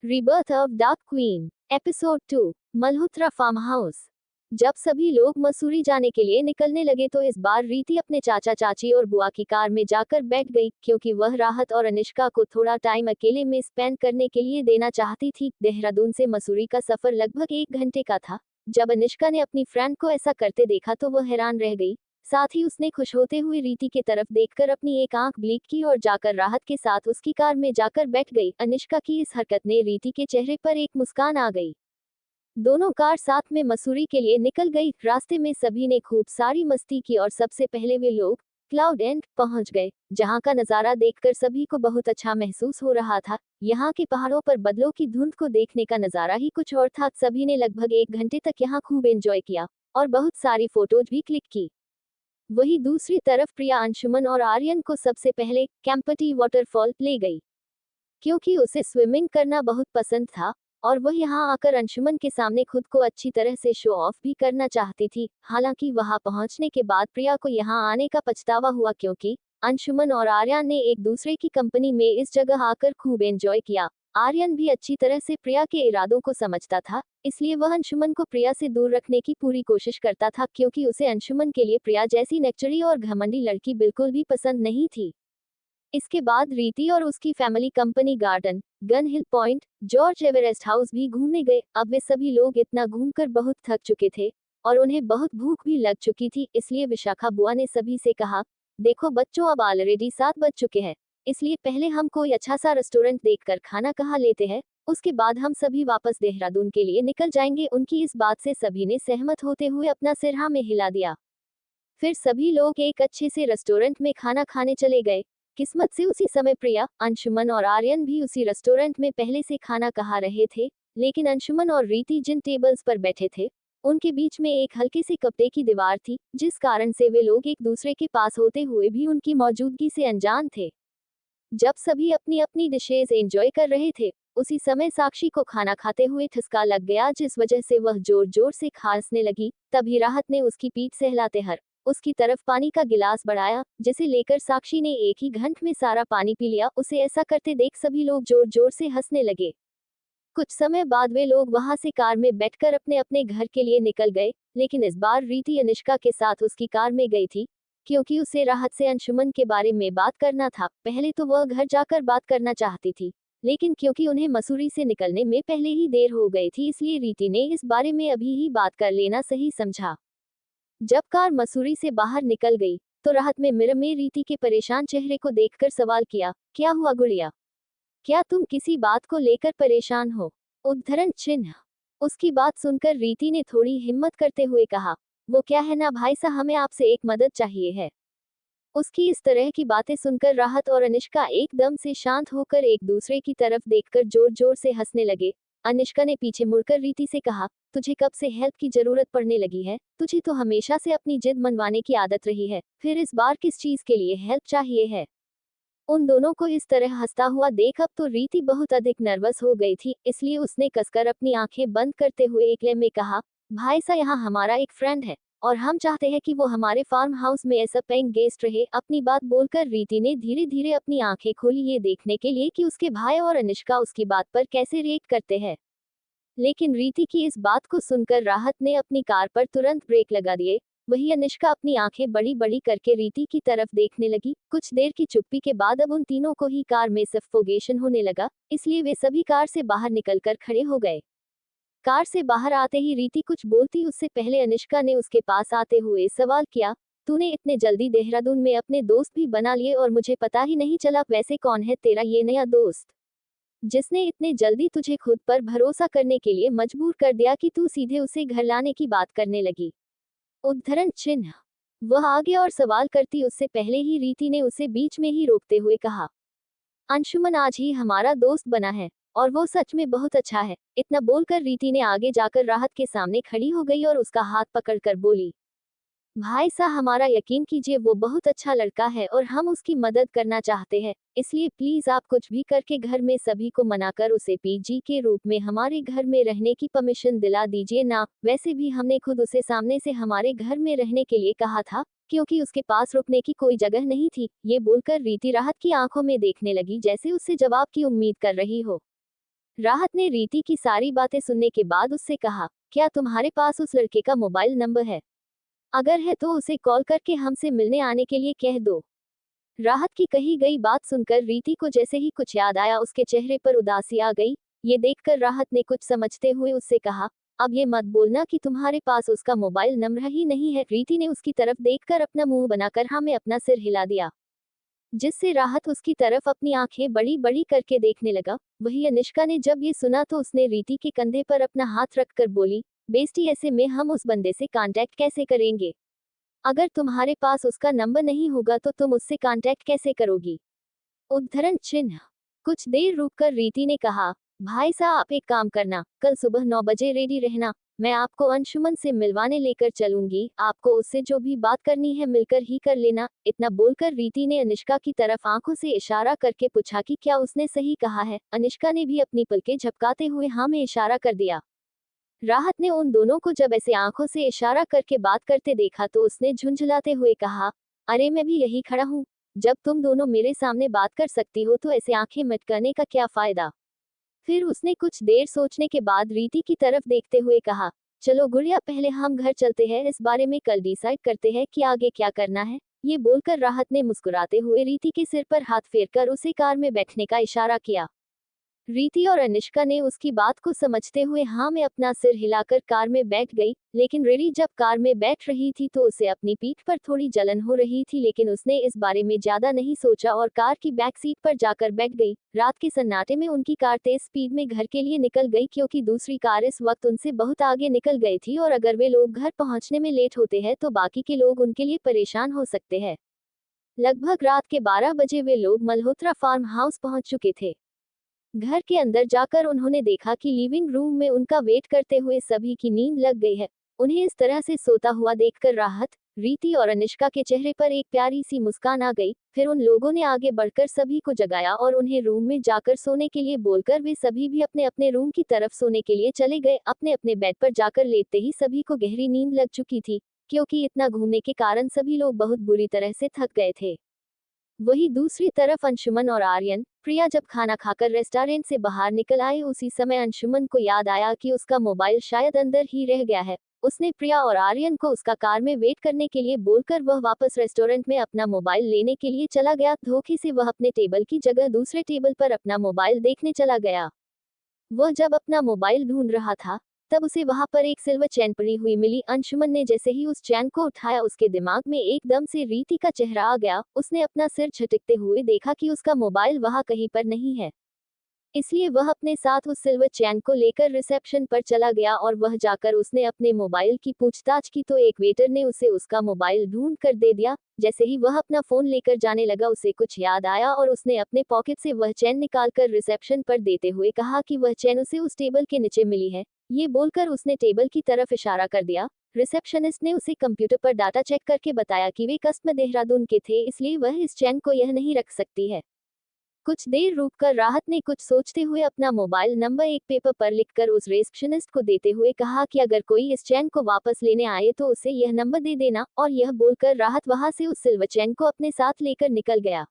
Rebirth of dark queen episode 2 Malhotra farm house. जब सभी लोग मसूरी जाने के लिए निकलने लगे तो इस बार रीति अपने चाचा चाची और बुआ की कार में जाकर बैठ गई, क्योंकि वह राहत और अनिष्का को थोड़ा टाइम अकेले में स्पेंड करने के लिए देना चाहती थी। देहरादून से मसूरी का सफर लगभग 1 घंटे का था। जब अनिष्का ने अपनी फ्रेंड को ऐसा करते देखा तो वह हैरान रह गई। साथ ही उसने खुश होते हुए रीति की तरफ देखकर अपनी एक आंख ब्लिंक की और जाकर राहत के साथ उसकी कार में जाकर बैठ गई। अनिष्का की इस हरकत ने रीति के चेहरे पर एक मुस्कान आ गई। दोनों कार साथ में मसूरी के लिए निकल गई। रास्ते में सभी ने खूब सारी मस्ती की और सबसे पहले वे लोग क्लाउड एंड पहुंच गए, जहां का नजारा देखकर सभी को बहुत अच्छा महसूस हो रहा था। यहाँ के पहाड़ों पर बादलों की धुंध को देखने का नजारा ही कुछ और था। सभी ने लगभग 1 घंटे तक यहाँ खूब एंजॉय किया और बहुत सारी फोटोज भी क्लिक की। वही दूसरी तरफ प्रिया अंशुमन और आर्यन को सबसे पहले कैंपटी वाटरफॉल ले गई, क्योंकि उसे स्विमिंग करना बहुत पसंद था और वह यहाँ आकर अंशुमन के सामने खुद को अच्छी तरह से शो ऑफ भी करना चाहती थी। हालांकि वहां पहुंचने के बाद प्रिया को यहाँ आने का पछतावा हुआ, क्योंकि अंशुमन और आर्यन ने एक दूसरे की कंपनी में इस जगह आकर खूब एंजॉय किया। आर्यन भी अच्छी तरह से प्रिया के इरादों को समझता था, इसलिए वह अंशुमन को प्रिया से दूर रखने की पूरी कोशिश करता था, क्योंकि उसे अंशुमन के लिए प्रिया जैसी नेक्चरी और घमंडी लड़की बिल्कुल भी पसंद नहीं थी। इसके बाद रीति और उसकी फैमिली कंपनी गार्डन, गन हिल पॉइंट, जॉर्ज एवरेस्ट हाउस भी घूमने गए। अब वे सभी लोग इतना घूमकर बहुत थक चुके थे और उन्हें बहुत भूख भी लग चुकी थी, इसलिए विशाखा बुआ ने सभी से कहा, देखो बच्चों, अब ऑलरेडी 7 बज चुके हैं, इसलिए पहले हम कोई अच्छा सा रेस्टोरेंट देखकर खाना खा लेते हैं, उसके बाद हम सभी वापस देहरादून के लिए निकल जाएंगे। उनकी इस बात से सभी ने सहमत होते हुए अपना सिर हाँ में हिला दिया। फिर सभी लोग एक अच्छे से रेस्टोरेंट में खाना खाने चले गए। किस्मत से उसी समय प्रिया, अंशुमन और आर्यन भी उसी रेस्टोरेंट में पहले से खाना खा रहे थे, लेकिन अंशुमन और रीति जिन टेबल्स पर बैठे थे उनके बीच में एक हल्की सी कपड़े की दीवार थी, जिस कारण से वे लोग एक दूसरे के पास होते हुए भी उनकी मौजूदगी से अनजान थे। जब सभी अपनी अपनी डिशेज एंजॉय कर रहे थे, उसी समय साक्षी को खाना खाते हुए ठसका लग गया, जिस वजह से वह जोर जोर से खांसने लगी। तभी राहत ने उसकी पीठ सहलाते हर उसकी तरफ पानी का गिलास बढ़ाया, जिसे लेकर साक्षी ने एक ही घंट में सारा पानी पी लिया। उसे ऐसा करते देख सभी लोग जोर जोर से हंसने लगे। कुछ समय बाद वे लोग वहां से कार में बैठकर अपने अपने घर के लिए निकल गए, लेकिन इस बार रीति अनिष्का के साथ उसकी कार में गई थी, क्योंकि उसे राहत से अंशुमन के बारे में बात करना था। पहले तो वह घर जाकर बात करना चाहती थी, लेकिन क्योंकि उन्हें मसूरी से निकलने में पहले ही देर हो गई थी, इसलिए रीति ने इस बारे में अभी ही बात कर लेना सही समझा। जब कार मसूरी से बाहर निकल गई तो राहत में मिरर में रीति के परेशान चेहरे को देखकर सवाल किया, क्या हुआ गुड़िया, क्या तुम किसी बात को लेकर परेशान हो? उद्धरण चिन्ह। उसकी बात सुनकर रीति ने थोड़ी हिम्मत करते हुए कहा, वो क्या है ना भाई साहब, हमें आपसे एक मदद चाहिए है। उसकी इस तरह की बातें सुनकर राहत और अनिष्का एकदम से शांत होकर एक दूसरे की तरफ देखकर जोर जोर से हंसने लगे। अनिष्का ने पीछे मुड़कर रीति से कहा, तुझे कब से हेल्प की जरूरत पड़ने लगी है? तुझे तो हमेशा से अपनी जिद मनवाने की आदत रही है, फिर इस बार किस चीज के लिए हेल्प चाहिए है? उन दोनों को इस तरह हंसता हुआ देख अब तो रीति बहुत अधिक नर्वस हो गई थी, इसलिए उसने कसकर अपनी आंखें बंद करते हुए एकले में कहा, भाई सा, यहाँ हमारा एक फ्रेंड है और हम चाहते हैं कि वो हमारे फार्म हाउस में ऐसा पेइंग गेस्ट रहे। अपनी बात बोलकर रीति ने धीरे धीरे अपनी आंखें खोली, ये देखने के लिए कि उसके भाई और अनिष्का उसकी बात पर कैसे रिएक्ट करते हैं। लेकिन रीति की इस बात को सुनकर राहत ने अपनी कार पर तुरंत ब्रेक लगा दिए। वही अनिष्का अपनी आंखें बड़ी बड़ी करके रीति की तरफ देखने लगी। कुछ देर की चुप्पी के बाद अब उन तीनों को ही कार में सफोकेशन होने लगा, इसलिए वे सभी कार से बाहर निकलकर खड़े हो गए। कार से बाहर आते ही रीति कुछ बोलती उससे पहले अनिष्का ने उसके पास आते हुए सवाल किया, तूने इतने जल्दी देहरादून में अपने दोस्त भी बना लिए और मुझे पता ही नहीं चला। वैसे कौन है तेरा ये नया दोस्त, जिसने इतने जल्दी तुझे खुद पर भरोसा करने के लिए मजबूर कर दिया कि तू सीधे उसे घर लाने की बात करने लगी? उद्धरण चिन्ह। वह आगे और सवाल करती उससे पहले ही रीति ने उसे बीच में ही रोकते हुए कहा, अंशुमन आज ही हमारा दोस्त बना है और वो सच में बहुत अच्छा है। इतना बोलकर रीति ने आगे जाकर राहत के सामने खड़ी हो गई और उसका हाथ पकड़कर बोली, भाई साहब, हमारा यकीन कीजिए, वो बहुत अच्छा लड़का है और हम उसकी मदद करना चाहते हैं, इसलिए प्लीज आप कुछ भी करके घर में सभी को मनाकर उसे पीजी के रूप में हमारे घर में रहने की परमिशन दिला दीजिए ना। वैसे भी हमने खुद उसे सामने से हमारे घर में रहने के लिए कहा था, क्योंकि उसके पास रुकने की कोई जगह नहीं थी। ये बोलकर रीति राहत की आंखों में देखने लगी, जैसे उससे जवाब की उम्मीद कर रही हो। राहत ने रीति की सारी बातें सुनने के बाद उससे कहा, क्या तुम्हारे पास उस लड़के का मोबाइल नंबर है? अगर है तो उसे कॉल करके हमसे मिलने आने के लिए कह दो। राहत की कही गई बात सुनकर रीति को जैसे ही कुछ याद आया उसके चेहरे पर उदासी आ गई। ये देखकर राहत ने कुछ समझते हुए उससे कहा, अब ये मत बोलना कि तुम्हारे पास उसका मोबाइल नंबर ही नहीं है। रीति ने उसकी तरफ देखकर अपना मुंह बनाकर हाँ में अपना सिर हिला दिया, जिससे राहत उसकी तरफ अपनी आंखें बड़ी बड़ी करके देखने लगा। वही अनिष्का ने जब ये सुना तो उसने रीति के कंधे पर अपना हाथ रखकर बोली, बेस्टी ऐसे में हम उस बंदे से कांटेक्ट कैसे करेंगे? अगर तुम्हारे पास उसका नंबर नहीं होगा तो तुम उससे कांटेक्ट कैसे करोगी? उद्धरण चिन्ह। कुछ देर रुककर रीति ने कहा, भाई साहब आप एक काम करना, कल सुबह 9 बजे रेडी रहना, मैं आपको अंशुमन से मिलवाने लेकर चलूंगी, आपको उससे जो भी बात करनी है मिलकर ही कर लेना। इतना बोलकर रीति ने अनिष्का की तरफ आंखों से इशारा करके पूछा कि क्या उसने सही कहा है। अनिष्का ने भी अपनी पलकें झपकाते हुए हाँ में इशारा कर दिया। राहत ने उन दोनों को जब ऐसे आंखों से इशारा करके बात करते देखा तो उसने झुंझलाते हुए कहा, अरे मैं भी यही खड़ा हूँ, जब तुम दोनों मेरे सामने बात कर सकती हो तो ऐसे आंखें मटकाने का क्या फायदा? फिर उसने कुछ देर सोचने के बाद रीति की तरफ देखते हुए कहा, चलो गुड़िया पहले हम घर चलते हैं, इस बारे में कल डिसाइड करते हैं कि आगे क्या करना है। ये बोलकर राहत ने मुस्कुराते हुए रीति के सिर पर हाथ फेरकर उसे कार में बैठने का इशारा किया। रीति और अनिष्का ने उसकी बात को समझते हुए हाँ में अपना सिर हिलाकर कार में बैठ गई। लेकिन रीति जब कार में बैठ रही थी तो उसे अपनी पीठ पर थोड़ी जलन हो रही थी, लेकिन उसने इस बारे में ज्यादा नहीं सोचा और कार की बैक सीट पर जाकर बैठ गई। रात के सन्नाटे में उनकी कार तेज स्पीड में घर के लिए निकल गई, क्योंकि दूसरी कार इस वक्त उनसे बहुत आगे निकल गई थी और अगर वे लोग घर पहुंचने में लेट होते हैं तो बाकी के लोग उनके लिए परेशान हो सकते हैं। लगभग रात के 12 बजे वे लोग मल्होत्रा फार्म हाउस पहुंच चुके थे। घर के अंदर जाकर उन्होंने देखा कि लिविंग रूम में उनका वेट करते हुए सभी की नींद लग गई है। उन्हें इस तरह से सोता हुआ देखकर राहत, रीति और अनिष्का के चेहरे पर एक प्यारी सी मुस्कान आ गई। फिर उन लोगों ने आगे बढ़कर सभी को जगाया और उन्हें रूम में जाकर सोने के लिए बोलकर वे सभी भी अपने अपने रूम की तरफ सोने के लिए चले गए। अपने अपने बेड पर जाकर लेटते ही सभी को गहरी नींद लग चुकी थी, क्योंकि इतना घूमने के कारण सभी लोग बहुत बुरी तरह से थक गए थे। वही दूसरी तरफ अंशुमन और आर्यन, प्रिया जब खाना खाकर रेस्टोरेंट से बाहर निकल आए उसी समय अंशुमन को याद आया कि उसका मोबाइल शायद अंदर ही रह गया है। उसने प्रिया और आर्यन को उसका कार में वेट करने के लिए बोलकर वह वापस रेस्टोरेंट में अपना मोबाइल लेने के लिए चला गया। धोखे से वह अपने टेबल की जगह दूसरे टेबल पर अपना मोबाइल देखने चला गया। वह जब अपना मोबाइल ढूंढ रहा था तब उसे वहां पर एक सिल्वर चैन पड़ी हुई मिली। अंशुमन ने जैसे ही उस चैन को उठाया उसके दिमाग में एकदम से रीति का चेहरा आ गया। उसने अपना सिर झटकते हुए देखा कि उसका मोबाइल वहां कहीं पर नहीं है, इसलिए वह अपने साथ उस सिल्वर चैन को लेकर रिसेप्शन पर चला गया और वह जाकर उसने अपने मोबाइल की पूछताछ की तो एक वेटर ने उसे उसका मोबाइल ढूंढ कर दे दिया। जैसे ही वह अपना फोन लेकर जाने लगा उसे कुछ याद आया और उसने अपने पॉकेट से वह चैन निकालकर रिसेप्शन पर देते हुए कहा कि वह चैन उसे उस टेबल के नीचे मिली है। ये बोलकर उसने टेबल की तरफ इशारा कर दिया। रिसेप्शनिस्ट ने उसे कंप्यूटर पर डाटा चेक करके बताया कि वे कस्टमर देहरादून के थे, इसलिए वह इस चैन को यह नहीं रख सकती है। कुछ देर रुककर राहत ने कुछ सोचते हुए अपना मोबाइल नंबर एक पेपर पर लिखकर उस रिसेप्शनिस्ट को देते हुए कहा कि अगर कोई इस चैन को वापस लेने आए तो उसे यह नंबर दे देना, और यह बोलकर राहत वहां से उस सिल्वर चैन को अपने साथ लेकर निकल गया।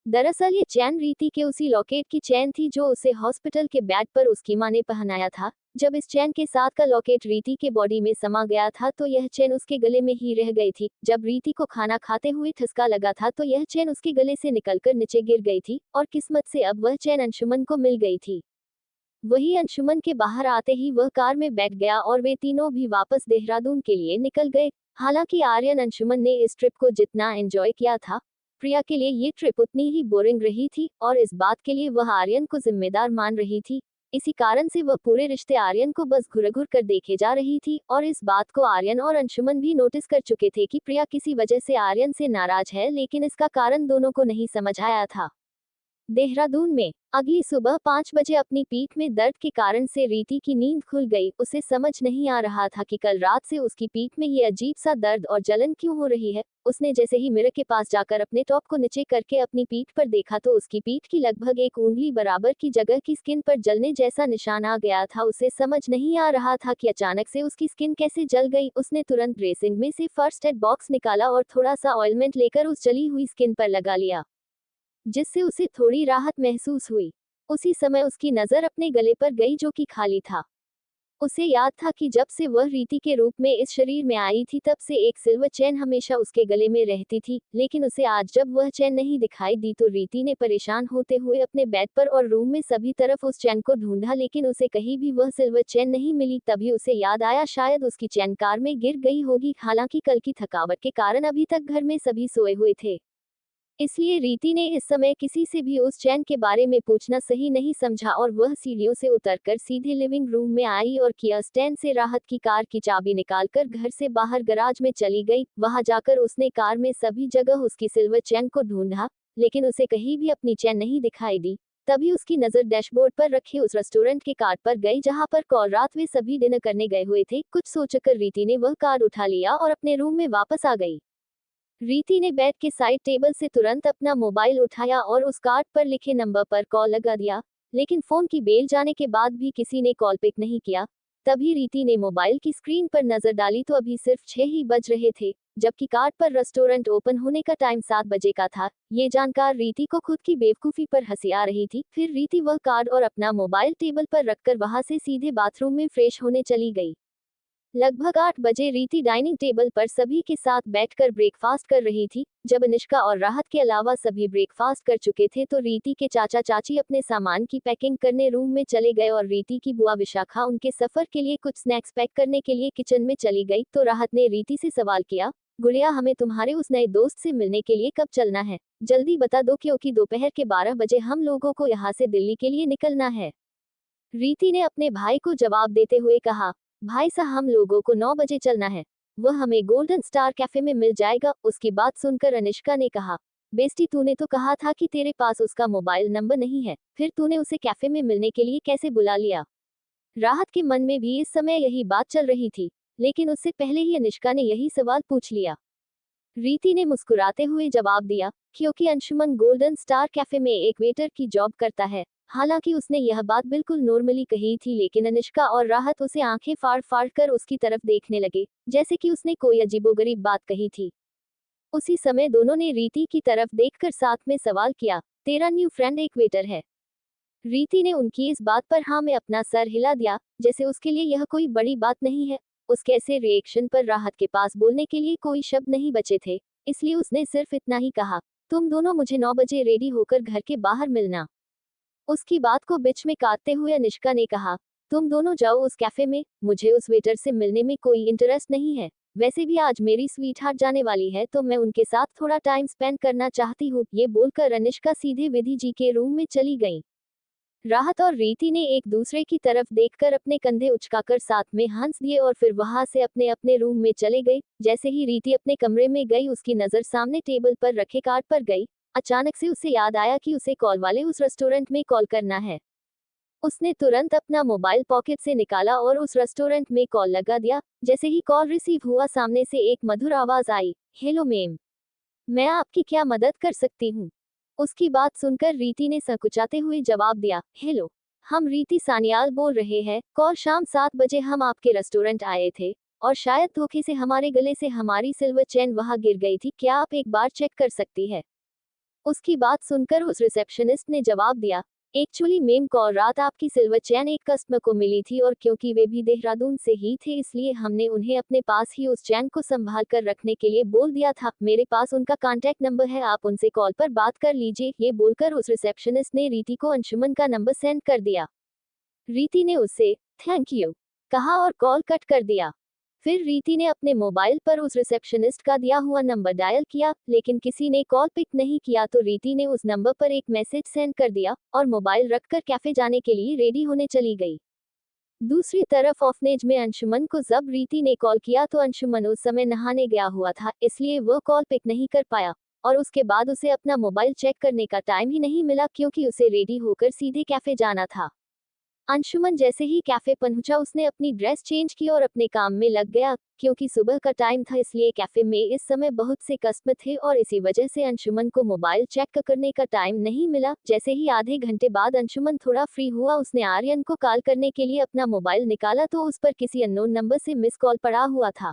दरअसल ये चैन रीति के उसी लॉकेट की चैन थी जो उसे हॉस्पिटल के बेड पर उसकी मां ने पहनाया था। जब इस चैन के साथ का लॉकेट रीति के बॉडी में समा गया था तो यह चैन उसके गले में ही रह गई थी। जब रीति को खाना खाते हुए ठसका लगा था तो यह चैन उसके गले से निकलकर नीचे गिर गई थी और किस्मत से अब वह चैन अंशुमन को मिल गई थी। वही अंशुमन के बाहर आते ही वह कार में बैठ गया और वे तीनों भी वापस देहरादून के लिए निकल गए। हालांकि आर्यन अंशुमन ने इस ट्रिप को जितना एंजॉय किया था, प्रिया के लिए ये ट्रिप उतनी ही बोरिंग रही थी और इस बात के लिए वह आर्यन को जिम्मेदार मान रही थी। इसी कारण से वह पूरे रिश्ते आर्यन को बस घुर घुर कर देखे जा रही थी और इस बात को आर्यन और अंशुमन भी नोटिस कर चुके थे कि प्रिया किसी वजह से आर्यन से नाराज है, लेकिन इसका कारण दोनों को नहीं समझ आया था। देहरादून में अगली सुबह 5 बजे अपनी पीठ में दर्द के कारण से रीति की नींद खुल गई। उसे समझ नहीं आ रहा था कि कल रात से उसकी पीठ में ये अजीब सा दर्द और जलन क्यों हो रही है। उसने जैसे ही मिरर के पास जाकर अपने टॉप को नीचे करके अपनी पीठ पर देखा तो उसकी पीठ की लगभग एक उंगली बराबर की जगह की स्किन पर जलने जैसा निशान आ गया था। उसे समझ नहीं आ रहा था कि अचानक से उसकी स्किन कैसे जल गई। उसने तुरंत ड्रेसिंग में से फर्स्ट एड बॉक्स निकाला और थोड़ा सा ऑइलमेंट लेकर उस जली हुई स्किन पर लगा लिया, जिससे उसे थोड़ी राहत महसूस हुई। उसी समय उसकी नजर अपने गले पर गई जो कि खाली था। उसे याद था कि जब से वह रीति के रूप में इस शरीर में आई थी तब से एक सिल्वर चेन हमेशा उसके गले में रहती थी, लेकिन उसे आज जब वह चेन नहीं दिखाई दी तो रीति ने परेशान होते हुए अपने बेड पर और रूम में सभी तरफ उस चेन को ढूंढा, लेकिन उसे कहीं भी वह सिल्वर चेन नहीं मिली। तभी उसे याद आया शायद उसकी चेन कार में गिर गई होगी। हालांकि कल की थकावट के कारण अभी तक घर में सभी सोए हुए थे, इसलिए रीति ने इस समय किसी से भी उस चैन के बारे में पूछना सही नहीं समझा और वह सीढ़ियों से उतरकर सीधे लिविंग रूम में आई और किया स्टैंड से राहत की कार की चाबी निकालकर घर से बाहर गराज में चली गई। वहां जाकर उसने कार में सभी जगह उसकी सिल्वर चैन को ढूंढा, लेकिन उसे कहीं भी अपनी चैन नहीं दिखाई दी। तभी उसकी नजर डैशबोर्ड पर रखे उस रेस्टोरेंट के कार्ड पर गई जहां पर कल रात वे सभी डिनर करने गए हुए थे। कुछ सोचकर रीति ने वह कार्ड उठा लिया और अपने रूम में वापस आ गई। रीति ने बेड के साइड टेबल से तुरंत अपना मोबाइल उठाया और उस कार्ड पर लिखे नंबर पर कॉल लगा दिया, लेकिन फोन की बेल जाने के बाद भी किसी ने कॉल पिक नहीं किया। तभी रीति ने मोबाइल की स्क्रीन पर नजर डाली तो अभी सिर्फ 6 ही बज रहे थे, जबकि कार्ड पर रेस्टोरेंट ओपन होने का टाइम 7 बजे का था। ये जानकर रीति को खुद की बेवकूफी पर हंसी आ रही थी। फिर रीति वह कार्ड और अपना मोबाइल टेबल पर रखकर वहां से सीधे बाथरूम में फ्रेश होने चली गई। लगभग 8 बजे रीति डाइनिंग टेबल पर सभी के साथ बैठकर ब्रेकफास्ट कर रही थी। जब अनिष्का और राहत के अलावा सभी ब्रेकफास्ट कर चुके थे तो रीति के चाचा चाची अपने सामान की पैकिंग करने रूम में चले गए और रीति की बुआ विशाखा उनके सफर के लिए कुछ स्नैक्स पैक करने के लिए किचन में चली गई। तो राहत ने रीति से सवाल किया, गुड़िया हमें तुम्हारे उस नए दोस्त से मिलने के लिए कब चलना है? जल्दी बता दो क्योंकि दोपहर के 12 बजे हम लोगों को यहाँ से दिल्ली के लिए निकलना है। रीति ने अपने भाई को जवाब देते हुए कहा, भाई साहब हम लोगों को 9 बजे चलना है, वह हमें गोल्डन स्टार कैफे में मिल जाएगा। उसकी बात सुनकर अनिष्का ने कहा, बेस्टी तूने तो कहा था कि तेरे पास उसका मोबाइल नंबर नहीं है, फिर तूने उसे कैफे में मिलने के लिए कैसे बुला लिया? राहत के मन में भी इस समय यही बात चल रही थी, लेकिन उससे पहले ही अनिष्का ने यही सवाल पूछ लिया। रीति ने मुस्कुराते हुए जवाब दिया, क्योंकि अंशुमन गोल्डन स्टार कैफे में एक वेटर की जॉब करता है। हालांकि उसने यह बात बिल्कुल नॉर्मली कही थी, लेकिन अनिष्का और राहत उसे आंखें फाड़ फाड़ कर उसकी तरफ देखने लगे, जैसे कि उसने कोई अजीबोगरीब बात कही थी। उसी समय दोनों ने रीति की तरफ देखकर साथ में सवाल किया, तेरा न्यू फ्रेंड एक वेटर है? रीति ने उनकी इस बात पर हाँ में अपना सर हिला दिया, जैसे उसके लिए यह कोई बड़ी बात नहीं है। उसके ऐसे रिएक्शन पर राहत के पास बोलने के लिए कोई शब्द नहीं बचे थे, इसलिए उसने सिर्फ इतना ही कहा, तुम दोनों मुझे 9 बजे रेडी होकर घर के बाहर मिलना। उसकी बात को बीच में काटते हुए अनिष्का ने कहा, तुम दोनों जाओ उस कैफे में, मुझे उस वेटर से मिलने में कोई इंटरेस्ट नहीं है। वैसे भी आज मेरी स्वीटहार्ट जाने वाली है तो मैं उनके साथ थोड़ा टाइम स्पेंड करना चाहती हूँ। ये बोलकर अनिष्का सीधे विधि जी के रूम में चली गई। राहत और रीति ने एक दूसरे की तरफ देखकर अपने कंधे उचकाकर साथ में हंस दिए और फिर वहां से अपने अपने रूम में चले गए। जैसे ही रीति अपने कमरे में गई उसकी नजर सामने टेबल पर रखे कार्ड पर गई। अचानक से उसे याद आया कि उसे कॉल वाले उस रेस्टोरेंट में कॉल करना है। उसने तुरंत अपना मोबाइल पॉकेट से निकाला और उस रेस्टोरेंट में कॉल लगा दिया। जैसे ही कॉल रिसीव हुआ सामने से एक मधुर आवाज आई, हेलो मैम, मैं आपकी क्या मदद कर सकती हूँ? उसकी बात सुनकर रीति ने संकुचाते हुए जवाब दिया, हेलो, हम रीति सान्याल बोल रहे हैं। कल शाम 7 बजे हम आपके रेस्टोरेंट आए थे और शायद धोखे से हमारे गले से हमारी सिल्वर चेन वहां गिर गई थी। क्या आप एक बार चेक कर सकती है? उसकी बात सुनकर उस रिसेप्शनिस्ट ने जवाब दिया, एक्चुअली मैम कल रात आपकी सिल्वर चेन एक कस्टमर को मिली थी और क्योंकि वे भी देहरादून से ही थे इसलिए हमने उन्हें अपने पास ही उस चेन को संभाल कर रखने के लिए बोल दिया था। मेरे पास उनका कांटेक्ट नंबर है, आप उनसे कॉल पर बात कर लीजिए। ये बोलकर उस रिसेप्शनिस्ट ने रीति को अंशुमन का नंबर सेंड कर दिया। रीति ने उससे थैंक यू कहा और कॉल कट कर दिया। फिर रीति ने अपने मोबाइल पर उस रिसेप्शनिस्ट का दिया हुआ नंबर डायल किया, लेकिन किसी ने कॉल पिक नहीं किया तो रीति ने उस नंबर पर एक मैसेज सेंड कर दिया और मोबाइल रखकर कैफे जाने के लिए रेडी होने चली गई। दूसरी तरफ ऑफनेज में अंशुमन को जब रीति ने कॉल किया तो अंशुमन उस समय नहाने गया हुआ था, इसलिए वह कॉल पिक नहीं कर पाया और उसके बाद उसे अपना मोबाइल चेक करने का टाइम ही नहीं मिला क्योंकि उसे रेडी होकर सीधे कैफे जाना था। अंशुमन जैसे ही कैफे पहुंचा उसने अपनी ड्रेस चेंज की और अपने काम में लग गया। क्योंकि सुबह का टाइम था इसलिए कैफे में इस समय बहुत से कस्टमर थे और इसी वजह से अंशुमन को मोबाइल चेक करने का टाइम नहीं मिला। जैसे ही आधे घंटे बाद अंशुमन थोड़ा फ्री हुआ उसने आर्यन को कॉल करने के लिए अपना मोबाइल निकाला तो उस पर किसी अननोन नंबर से मिस कॉल पड़ा हुआ था।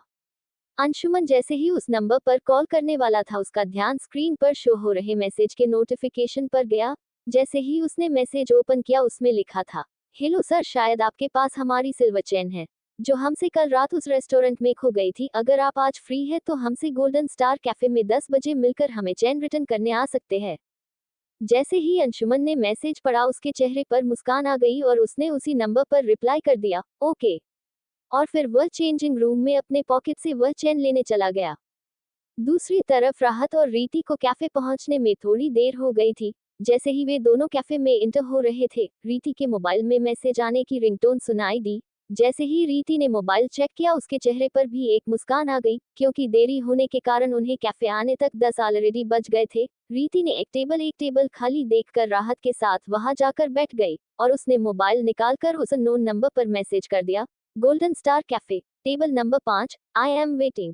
अंशुमन जैसे ही उस नंबर पर कॉल करने वाला था उसका ध्यान स्क्रीन पर शो हो रहे मैसेज के नोटिफिकेशन पर गया। जैसे ही उसने मैसेज ओपन किया उसमें लिखा था, हेलो सर, शायद आपके पास हमारी सिल्वर चेन है जो हमसे कल रात उस रेस्टोरेंट में खो गई थी। अगर आप आज फ्री है तो हमसे गोल्डन स्टार कैफे में 10 बजे मिलकर हमें चेन रिटर्न करने आ सकते हैं। जैसे ही अंशुमन ने मैसेज पढ़ा उसके चेहरे पर मुस्कान आ गई और उसने उसी नंबर पर रिप्लाई कर दिया, ओके। और फिर वह चेंजिंग रूम में अपने पॉकेट से वह चेन लेने चला गया। दूसरी तरफ राहत और रीति को कैफे पहुंचने में थोड़ी देर हो गई थी। जैसे ही वे दोनों कैफे में इंटर हो रहे थे, रीति के मोबाइल में मैसेज आने की रिंगटोन सुनाई दी। जैसे ही रीति ने मोबाइल चेक किया उसके चेहरे पर भी एक मुस्कान आ गई, क्योंकि देरी होने के कारण उन्हें कैफे आने तक 10 ऑलरेडी बज गए थे। रीति ने एक टेबल खाली देखकर राहत के साथ वहां जाकर बैठ गई और उसने मोबाइल निकालकर उस अननोन नंबर पर मैसेज कर दिया, golden star cafe, table number 5, I am waiting.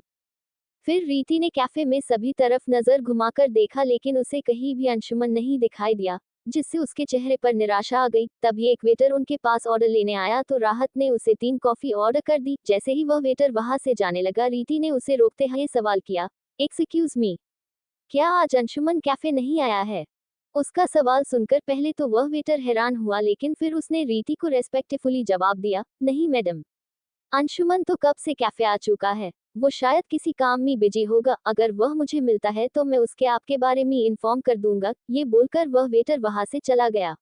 फिर रीति ने कैफे में सभी तरफ नजर घुमाकर देखा लेकिन उसे कहीं भी अंशुमन नहीं दिखाई दिया, जिससे उसके चेहरे पर निराशा आ गई। तभी एक वेटर उनके पास ऑर्डर लेने आया तो राहत ने उसे 3 कॉफी ऑर्डर कर दी। जैसे ही वह वेटर वहां से जाने लगा, रीति ने उसे रोकते हुए सवाल किया, एक्सक्यूज मी, क्या आज अंशुमन कैफे नहीं आया है? उसका सवाल सुनकर पहले तो वह वेटर हैरान हुआ, लेकिन फिर उसने रीति को रेस्पेक्टफुली जवाब दिया, नहीं मैडम, अंशुमन तो कब से कैफे आ चुका है, वो शायद किसी काम में बिजी होगा। अगर वह मुझे मिलता है तो मैं उसके आपके बारे में इन्फॉर्म कर दूंगा। ये बोलकर वह वेटर वहां से चला गया।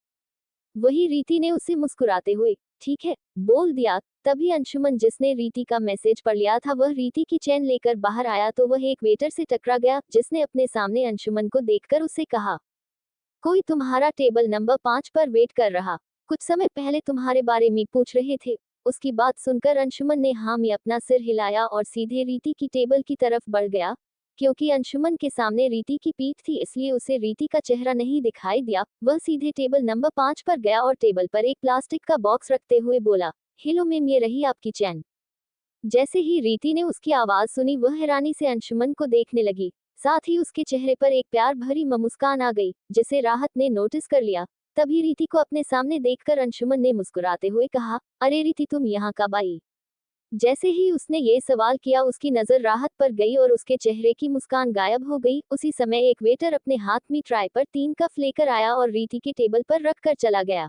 वही रीति ने उसे मुस्कुराते हुए ठीक है बोल दिया। तभी अंशुमन, जिसने रीति का मैसेज पढ़ लिया था, वह रीति की चेन लेकर बाहर आया तो वह एक वेटर से टकरा गया, जिसने अपने सामने अंशुमन को देखकर उसे कहा, कोई तुम्हारा टेबल नंबर 5 पर वेट कर रहा, कुछ समय पहले तुम्हारे बारे में पूछ रहे थे। उसकी बात सुनकर अंशुमन ने हाँ में अपना सिर हिलाया और सीधे रीति की टेबल की तरफ बढ़ गया। क्योंकि अंशुमन के सामने रीति की पीठ थी इसलिए उसे रीति का चेहरा नहीं दिखाई दिया। वह सीधे टेबल नंबर 5 पर गया और टेबल पर एक प्लास्टिक का बॉक्स रखते हुए बोला, हेलो मैम, ये रही आपकी चैन। जैसे ही रीति ने उसकी आवाज सुनी वह हैरानी से अंशुमन को देखने लगी। साथ ही उसके चेहरे पर एक प्यार भरी मुस्कान आ गई, जिसे राहत ने नोटिस कर लिया। तभी रीति को अपने सामने देखकर अंशुमन ने मुस्कुराते हुए कहा, अरे रीति, तुम यहाँ कब आई? जैसे ही उसने ये सवाल किया उसकी नजर राहत पर गई और उसके चेहरे की मुस्कान गायब हो गई। उसी समय एक वेटर अपने हाथ में ट्राई पर 3 कप लेकर आया और रीति के टेबल पर रखकर चला गया।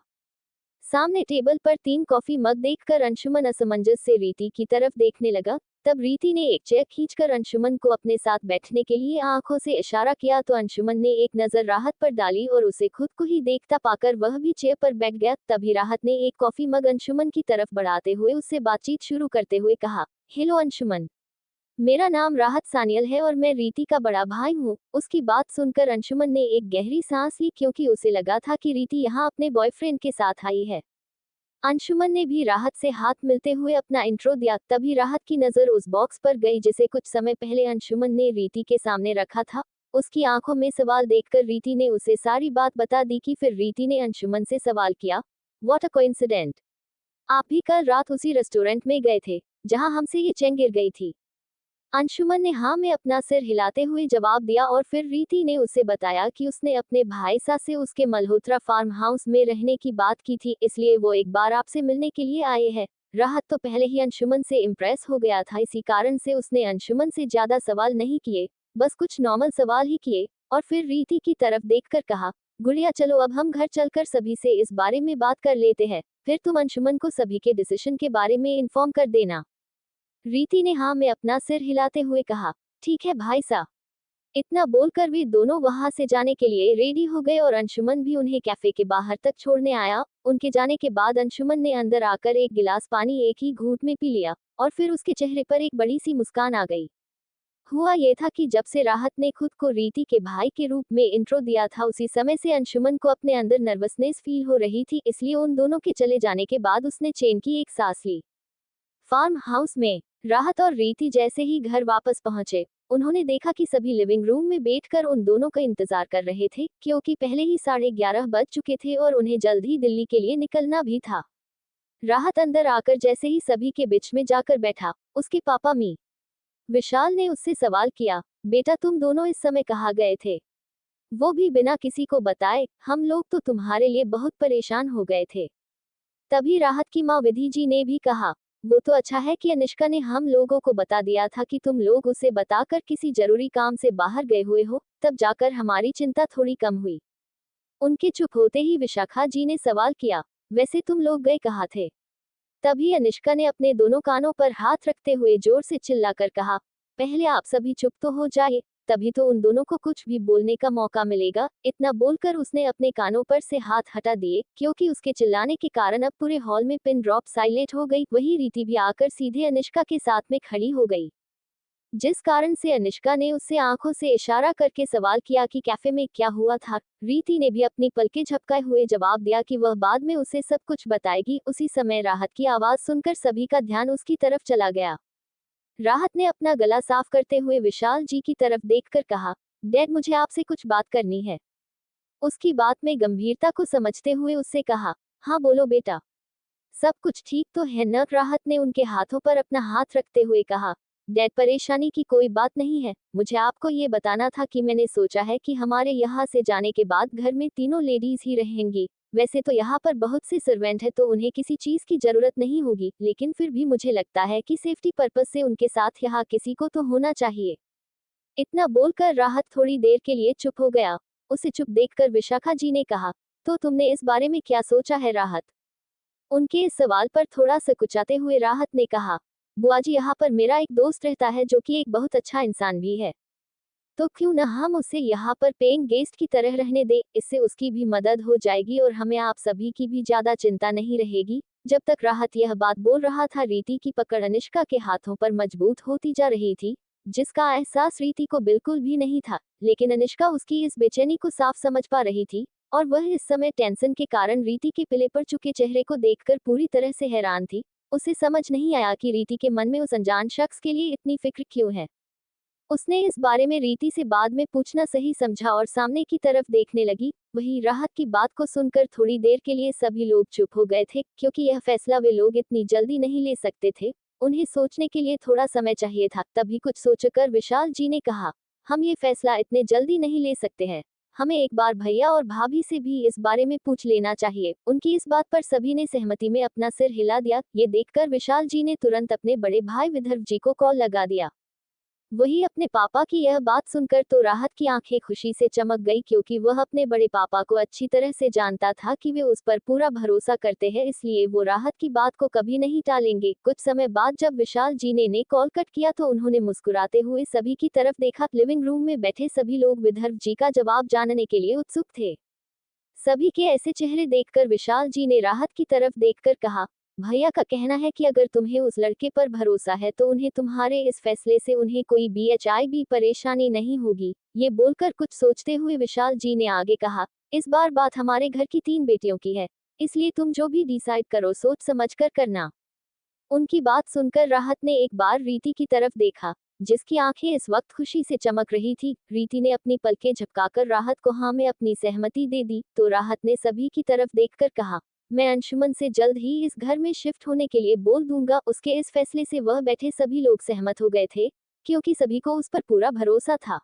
सामने टेबल पर 3 कॉफी मग देखकर अंशुमन असमंजस से रीति की तरफ देखने लगा। तब रीति ने एक चेयर खींचकर अंशुमन को अपने साथ बैठने के लिए आंखों से इशारा किया तो अंशुमन ने एक नजर राहत पर डाली और उसे खुद को ही देखता पाकर वह भी चेयर पर बैठ गया। तभी राहत ने एक कॉफी मग अंशुमन की तरफ बढ़ाते हुए उससे बातचीत शुरू करते हुए कहा, हेलो अंशुमन, मेरा नाम राहत सानियल है और मैं रीति का बड़ा भाई हूँ। उसकी बात सुनकर अंशुमन ने एक गहरी सांस ली, क्योंकि उसे लगा था कि रीति यहाँ अपने बॉयफ्रेंड के साथ आई है। अंशुमन ने भी राहत से हाथ मिलते हुए अपना इंट्रो दिया। तभी राहत की नजर उस बॉक्स पर गई जिसे कुछ समय पहले अंशुमन ने रीति के सामने रखा था। उसकी आंखों में सवाल देखकर रीति ने उसे सारी बात बता दी कि फिर रीति ने अंशुमन से सवाल किया, व्हाट अ कोइंसिडेंट, आप भी कल रात उसी रेस्टोरेंट में गए थे जहां हमसे ये चेन गिर गई थी? अंशुमन ने हाँ में अपना सिर हिलाते हुए जवाब दिया और फिर रीति ने उसे बताया कि उसने अपने भाई सा से उसके मल्होत्रा फार्म हाउस में रहने की बात की थी, इसलिए वो एक बार आपसे मिलने के लिए आए हैं। राहत तो पहले ही अंशुमन से इम्प्रेस हो गया था, इसी कारण से उसने अंशुमन से ज्यादा सवाल नहीं किए, बस कुछ नॉर्मल सवाल ही किए और फिर रीति की तरफ देखकर कहा, गुड़िया चलो अब हम घर चलकर सभी से इस बारे में बात कर लेते हैं, फिर तुम अंशुमन को सभी के डिसीजन के बारे में इन्फॉर्म कर देना। रीति ने हाँ में अपना सिर हिलाते हुए कहा, ठीक है भाई साहब। इतना बोलकर वे दोनों वहां से जाने के लिए रेडी हो गए और अंशुमन भी उन्हें कैफे के बाहर तक छोड़ने आया। उनके जाने के बाद अंशुमन ने अंदर आकर एक गिलास पानी एक ही घूंट में पी लिया और फिर उसके चेहरे पर एक बड़ी सी मुस्कान आ गई। हुआ ये था कि जब से राहत ने खुद को रीति के भाई के रूप में इंट्रो दिया था, उसी समय से अंशुमन को अपने अंदर नर्वसनेस फील हो रही थी, इसलिए उन दोनों के चले जाने के बाद उसने चैन की एक सांस ली। फार्म हाउस में राहत और रीति जैसे ही घर वापस पहुंचे, उन्होंने देखा कि सभी लिविंग रूम में बैठकर उन दोनों का इंतजार कर रहे थे, क्योंकि पहले ही 11:30 बज चुके थे और उन्हें जल्द ही दिल्ली के लिए निकलना भी था। राहत अंदर आकर जैसे ही सभी के बीच में जाकर बैठा, उसके पापा मी विशाल ने उससे सवाल किया, बेटा तुम दोनों इस समय कहाँ गए थे? वो भी बिना किसी को बताए, हम लोग तो तुम्हारे लिए बहुत परेशान हो गए थे। तभी राहत की माँ विधि जी ने भी कहा, वो तो अच्छा है कि अनिष्का ने हम लोगों को बता दिया था कि तुम लोग उसे बताकर किसी जरूरी काम से बाहर गए हुए हो, तब जाकर हमारी चिंता थोड़ी कम हुई। उनके चुप होते ही विशाखा जी ने सवाल किया, वैसे तुम लोग गए कहाँ थे? तभी अनुष्का ने अपने दोनों कानों पर हाथ रखते हुए जोर से चिल्लाकर कहा, पहले आप सभी चुप तो हो जाए, तभी तो उन दोनों को कुछ भी बोलने का मौका मिलेगा। इतना बोलकर उसने अपने कानों पर से हाथ हटा दिए, क्योंकि उसके चिल्लाने के कारण अब पूरे हॉल में पिन ड्रॉप साइलेंट हो गई। वही रीति भी आकर सीधे अनुष्का के साथ में खड़ी हो गई, जिस कारण से अनुष्का ने उससे आंखों से इशारा करके सवाल किया कि कैफे में क्या हुआ था। रीति ने भी अपनी पलकें झपकाए हुए जवाब दिया कि वह बाद में उसे सब कुछ बताएगी। उसी समय राहत की आवाज सुनकर सभी का ध्यान उसकी तरफ चला गया। राहत ने अपना गला साफ करते हुए विशाल जी की तरफ देखकर कहा, डैड मुझे आपसे कुछ बात करनी है। उसकी बात में गंभीरता को समझते हुए उससे कहा, हाँ बोलो बेटा, सब कुछ ठीक तो है न? राहत ने उनके हाथों पर अपना हाथ रखते हुए कहा, डैड परेशानी की कोई बात नहीं है, मुझे आपको ये बताना था कि मैंने सोचा है कि हमारे यहाँ से जाने के बाद घर में तीनों लेडीज ही रहेंगी। वैसे तो यहाँ पर बहुत से सर्वेंट है तो उन्हें किसी चीज की जरूरत नहीं होगी, लेकिन फिर भी मुझे लगता है कि सेफ्टी पर्पस से उनके साथ यहाँ किसी को तो होना चाहिए। इतना बोलकर राहत थोड़ी देर के लिए चुप हो गया। उसे चुप देखकर विशाखा जी ने कहा, तो तुमने इस बारे में क्या सोचा है राहत? उनके इस सवाल पर थोड़ा सकुचाते हुए राहत ने कहा, बुआ जी यहाँ पर मेरा एक दोस्त रहता है जो कि एक बहुत अच्छा इंसान भी है, तो क्यों न हम उसे यहाँ पर पेइंग गेस्ट की तरह रहने दें। इससे उसकी भी मदद हो जाएगी और हमें आप सभी की भी ज्यादा चिंता नहीं रहेगी। जब तक राहत यह बात बोल रहा था, रीति की पकड़ अनुष्का के हाथों पर मजबूत होती जा रही थी, जिसका एहसास रीति को बिल्कुल भी नहीं था। लेकिन अनुष्का उसकी इस बेचैनी को साफ समझ पा रही थी, और वह इस समय टेंशन के कारण रीति के पीले पड़ चुके चेहरे को देखकर पूरी तरह से हैरान थी। उसे समझ नहीं आया कि रीति के मन में उस अनजान शख्स के लिए इतनी फिक्र क्यों है। उसने इस बारे में रीति से बाद में पूछना सही समझा और सामने की तरफ देखने लगी। वही राहत की बात को सुनकर थोड़ी देर के लिए सभी लोग चुप हो गए थे, क्योंकि यह फैसला वे लोग इतनी जल्दी नहीं ले सकते थे। उन्हें सोचने के लिए थोड़ा समय चाहिए था। तभी कुछ सोचकर विशाल जी ने कहा, हम ये फैसला इतने जल्दी नहीं ले सकते हैं, हमें एक बार भैया और भाभी से भी इस बारे में पूछ लेना चाहिए। उनकी इस बात पर सभी ने सहमति में अपना सिर हिला दिया। ये देखकर विशाल जी ने तुरंत अपने बड़े भाई विदर्भ जी को कॉल लगा दिया। वही अपने पापा की यह बात सुनकर तो राहत की आंखें खुशी से चमक गई, क्योंकि वह अपने बड़े पापा को अच्छी तरह से जानता था कि वे उस पर पूरा भरोसा करते हैं, इसलिए वो राहत की बात को कभी नहीं टालेंगे। कुछ समय बाद जब विशाल जी ने कॉल कट किया तो उन्होंने मुस्कुराते हुए सभी की तरफ देखा। लिविंग रूम में बैठे सभी लोग विदर्भ जी का जवाब जानने के लिए उत्सुक थे। सभी के ऐसे चेहरे देखकर विशाल जी ने राहत की तरफ देखकर कहा, भैया का कहना है कि अगर तुम्हें उस लड़के पर भरोसा है तो उन्हें तुम्हारे इस फैसले से उन्हें कोई भी परेशानी नहीं होगी। ये बोलकर कुछ सोचते हुए विशाल जी ने आगे कहा, इस बार बात हमारे घर की 3 बेटियों की है, इसलिए तुम जो भी डिसाइड करो सोच समझ कर करना। उनकी बात सुनकर राहत ने एक बार रीति की तरफ देखा, जिसकी आंखें इस वक्त खुशी से चमक रही थी। रीति ने अपनी पलकें झपकाकर राहत को हाँ में अपनी सहमति दे दी, तो राहत ने सभी की तरफ देखकर कहा, मैं अंशुमन से जल्द ही इस घर में शिफ्ट होने के लिए बोल दूंगा। उसके इस फैसले से वह बैठे सभी लोग सहमत हो गए थे, क्योंकि सभी को उस पर पूरा भरोसा था।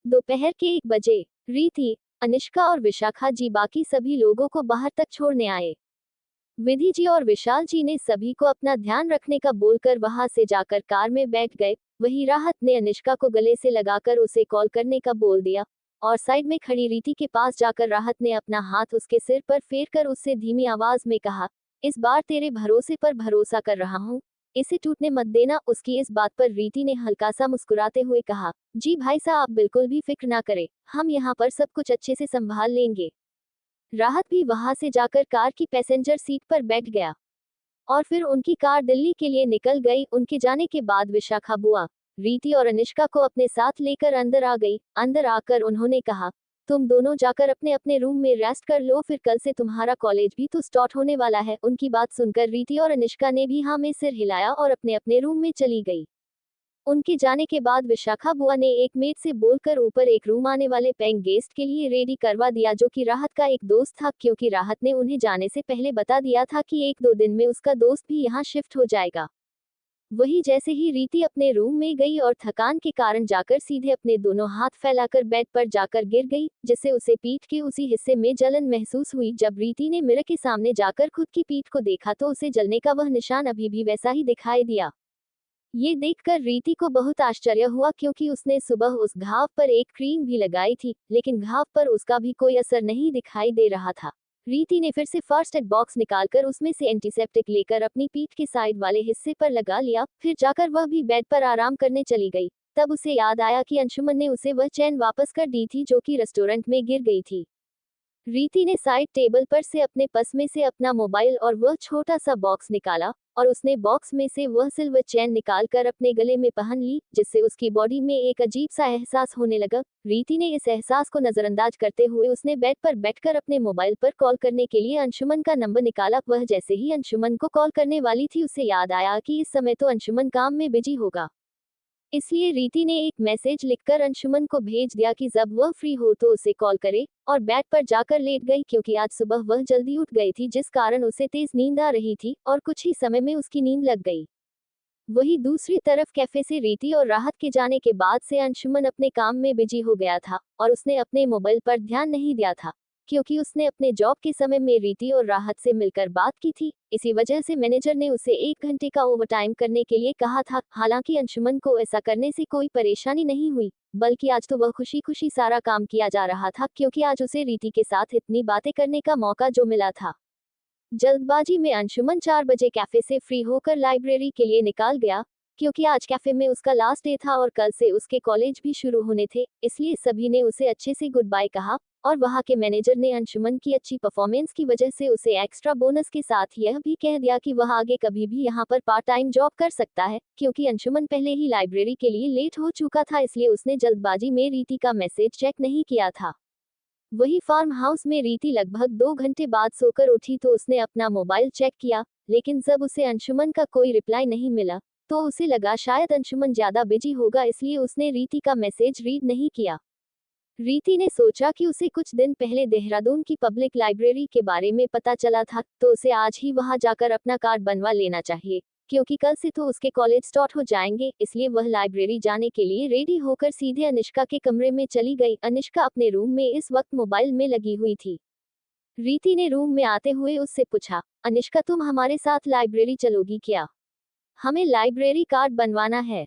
दोपहर के 1 बजे रीति, अनुष्का और विशाखा जी बाकी सभी लोगों को बाहर तक छोड़ने आए। विधि जी और विशाल जी ने सभी को अपना ध्यान रखने का बोलकर वहां से जाकर कार में बैठ गए। वही राहत ने अनुष्का को गले से लगाकर उसे कॉल करने का बोल दिया, और साइड में खड़ी रीति के पास जाकर राहत ने अपना हाथ उसके सिर पर फेरकर उससे धीमी आवाज में कहा, इस बार तेरे भरोसे पर भरोसा कर रहा हूँ, इसे टूटने मत देना। उसकी इस बात पर रीति ने हल्का सा मुस्कुराते हुए कहा, जी भाई साहब, आप बिल्कुल भी फिक्र ना करें, हम यहाँ पर सब कुछ अच्छे से संभाल लेंगे। राहत भी वहां से जाकर कार की पैसेंजर सीट पर बैठ गया, और फिर उनकी कार दिल्ली के लिए निकल गई। उनके जाने के बाद विशाखा बुआ रीति और अनुष्का को अपने साथ लेकर अंदर आ गई। अंदर आकर उन्होंने कहा, तुम दोनों जाकर अपने अपने रूम में रेस्ट कर लो, फिर कल से तुम्हारा कॉलेज भी तो स्टार्ट होने वाला है। उनकी बात सुनकर रीति और अनुष्का ने भी हाँ में सिर हिलाया और अपने अपने रूम में चली गई। उनके जाने के बाद विशाखा बुआ ने एक मेड से बोलकर ऊपर एक रूम आने वाले पेइंग गेस्ट के लिए रेडी करवा दिया, जो कि राहत का एक दोस्त था, क्योंकि राहत ने उन्हें जाने से पहले बता दिया था कि 1-2 दिन में उसका दोस्त भी यहाँ शिफ्ट हो जाएगा। वही जैसे ही रीति अपने रूम में गई और थकान के कारण जाकर सीधे अपने दोनों हाथ फैलाकर बेड पर जाकर गिर गई, जिससे उसे पीठ के उसी हिस्से में जलन महसूस हुई। जब रीति ने मिरर के सामने जाकर खुद की पीठ को देखा तो उसे जलने का वह निशान अभी भी वैसा ही दिखाई दिया। ये देखकर रीति को बहुत आश्चर्य हुआ क्योंकि उसने सुबह उस घाव पर एक क्रीम भी लगाई थी, लेकिन घाव पर उसका भी कोई असर नहीं दिखाई दे रहा था। रीति ने फिर से फर्स्ट एड बॉक्स निकालकर उसमें से एंटीसेप्टिक लेकर अपनी पीठ के साइड वाले हिस्से पर लगा लिया, फिर जाकर वह भी बेड पर आराम करने चली गई। तब उसे याद आया कि अंशुमन ने उसे वह चेन वापस कर दी थी जो कि रेस्टोरेंट में गिर गई थी। रीति ने साइड टेबल पर से अपने पर्स में से अपना मोबाइल और वह छोटा सा बॉक्स निकाला और उसने बॉक्स में से वह सिल्वर चेन निकालकर अपने गले में पहन ली, जिससे उसकी बॉडी में एक अजीब सा एहसास होने लगा। रीति ने इस एहसास को नजरअंदाज करते हुए उसने बेड पर बैठकर अपने मोबाइल पर कॉल करने के लिए अंशुमन का नंबर निकाला। वह जैसे ही अंशुमन को कॉल करने वाली थी उसे याद आया कि इस समय तो अंशुमन काम में बिजी होगा, इसलिए रीति ने एक मैसेज लिखकर अंशुमन को भेज दिया कि जब वह फ्री हो तो उसे कॉल करे, और बेड पर जाकर लेट गई क्योंकि आज सुबह वह जल्दी उठ गई थी जिस कारण उसे तेज नींद आ रही थी और कुछ ही समय में उसकी नींद लग गई। वहीं दूसरी तरफ कैफे से रीति और राहत के जाने के बाद से अंशुमन अपने काम में बिजी हो गया था और उसने अपने मोबाइल पर ध्यान नहीं दिया था क्योंकि उसने अपने जॉब के समय में रीति और राहत से मिलकर बात की थी। इसी वजह से मैनेजर ने उसे 1 घंटे का ओवरटाइम करने के लिए कहा था। हालांकि अंशुमन को ऐसा करने से कोई परेशानी नहीं हुई, बल्कि आज तो वह खुशी खुशी सारा काम किया जा रहा था क्योंकि आज उसे रीति के साथ इतनी बातें करने का मौका जो मिला था। जल्दबाजी में अंशुमन 4 बजे कैफे से फ्री होकर लाइब्रेरी के लिए निकाल गया क्योंकि आज कैफे में उसका लास्ट डे था और कल से उसके कॉलेज भी शुरू होने थे, इसलिए सभी ने उसे अच्छे से गुड बाय कहा और वहां के मैनेजर ने अंशुमन की अच्छी परफॉर्मेंस की वजह से उसे एक्स्ट्रा बोनस के साथ यह भी कह दिया कि वह आगे कभी भी यहां पर पार्ट टाइम जॉब कर सकता है। क्योंकि अंशुमन पहले ही लाइब्रेरी के लिए लेट हो चुका था, इसलिए उसने जल्दबाजी में रीति का मैसेज चेक नहीं किया था। वही फार्म हाउस में रीति लगभग 2 घंटे बाद सोकर उठी तो उसने अपना मोबाइल चेक किया, लेकिन जब उसे अंशुमन का कोई रिप्लाई नहीं मिला तो उसे लगा शायद अंशुमन ज्यादा बिजी होगा, इसलिए उसने रीति का मैसेज रीड नहीं किया। रीति ने सोचा कि उसे कुछ दिन पहले देहरादून की पब्लिक लाइब्रेरी के बारे में पता चला था तो उसे आज ही वहां जाकर अपना कार्ड बनवा लेना चाहिए क्योंकि कल से तो उसके कॉलेज स्टार्ट हो जाएंगे, इसलिए वह लाइब्रेरी जाने के लिए रेडी होकर सीधे अनिष्का के कमरे में चली गई। अनिष्का अपने रूम में इस वक्त मोबाइल में लगी हुई थी। रीति ने रूम में आते हुए उससे पूछा, अनिष्का तुम हमारे साथ लाइब्रेरी चलोगी क्या? हमें लाइब्रेरी कार्ड बनवाना है।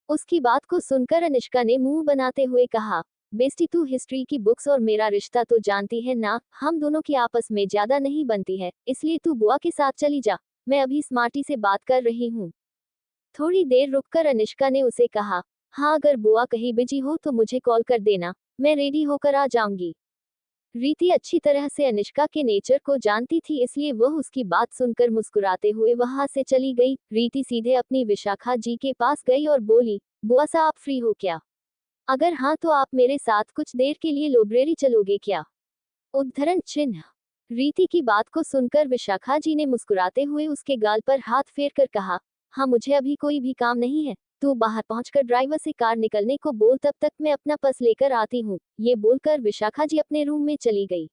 उसकी बात को सुनकर अनिष्का ने मुंह बनाते हुए कहा, बेस्टी तू हिस्ट्री की बुक्स और मेरा रिश्ता तो जानती है ना, हम दोनों की आपस में ज्यादा नहीं बनती है, इसलिए तू बुआ के साथ चली जा, मैं अभी स्मार्टी से बात कर रही हूँ। थोड़ी देर रुककर अनिष्का ने उसे कहा, हाँ अगर बुआ कहीं बिजी हो तो मुझे कॉल कर देना, मैं रेडी होकर आ जाऊंगी। रीति अच्छी तरह से अनिष्का के नेचर को जानती थी, इसलिए वह उसकी बात सुनकर मुस्कुराते हुए वहां से चली गई। रीति सीधे अपनी विशाखा जी के पास गई और बोली, बुआ सा आप फ्री हो क्या? अगर हाँ तो आप मेरे साथ कुछ देर के लिए लाइब्रेरी चलोगे क्या? उद्धरण चिन्ह। रीति की बात को सुनकर विशाखा जी ने मुस्कुराते हुए उसके गाल पर हाथ फेर कर कहा, हाँ मुझे अभी कोई भी काम नहीं है, तू बाहर पहुंचकर ड्राइवर से कार निकलने को बोल, तब तक मैं अपना पर्स लेकर आती हूँ। ये बोलकर विशाखा जी अपने रूम में चली गई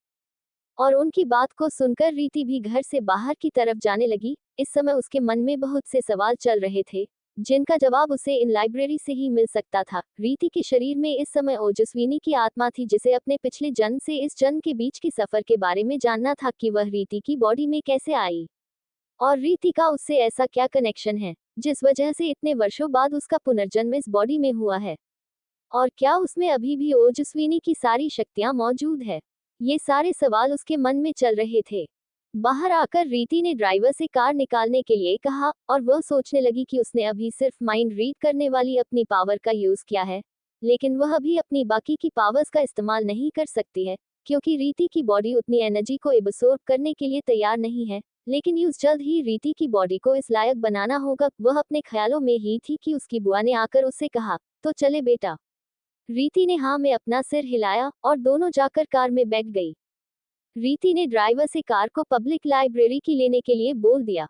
और उनकी बात को सुनकर रीति भी घर से बाहर की तरफ जाने लगी। इस समय उसके मन में बहुत से सवाल चल रहे थे जिनका जवाब उसे इन लाइब्रेरी से ही मिल सकता था। रीति के शरीर में इस समय ओजस्विनी की आत्मा थी जिसे अपने पिछले जन्म से इस जन्म के बीच के सफर के बारे में जानना था कि वह रीति की बॉडी में कैसे आई और रीति का उससे ऐसा क्या कनेक्शन है जिस वजह से इतने वर्षों बाद उसका पुनर्जन्म इस बॉडी में हुआ है, और क्या उसमें अभी भी ओजस्विनी की सारी शक्तियां मौजूद है। ये सारे सवाल उसके मन में चल रहे थे। बाहर आकर रीति ने ड्राइवर से कार निकालने के लिए कहा और वह सोचने लगी कि उसने अभी सिर्फ माइंड रीड करने वाली अपनी पावर का यूज किया है, लेकिन वह अभी अपनी बाकी की पावर्स का इस्तेमाल नहीं कर सकती है क्योंकि रीति की बॉडी उतनी एनर्जी को एब्सॉर्ब करने के लिए तैयार नहीं है। लेकिन यूज जल्द ही रीति की बॉडी को इस लायक बनाना होगा। वह अपने ख्यालों में ही थी कि उसकी बुआ ने आकर उससे कहा, तो चले बेटा। रीति ने हाँ में अपना सिर हिलाया और दोनों जाकर कार में बैठ गई। रीति ने ड्राइवर से कार को पब्लिक लाइब्रेरी की लेने के लिए बोल दिया।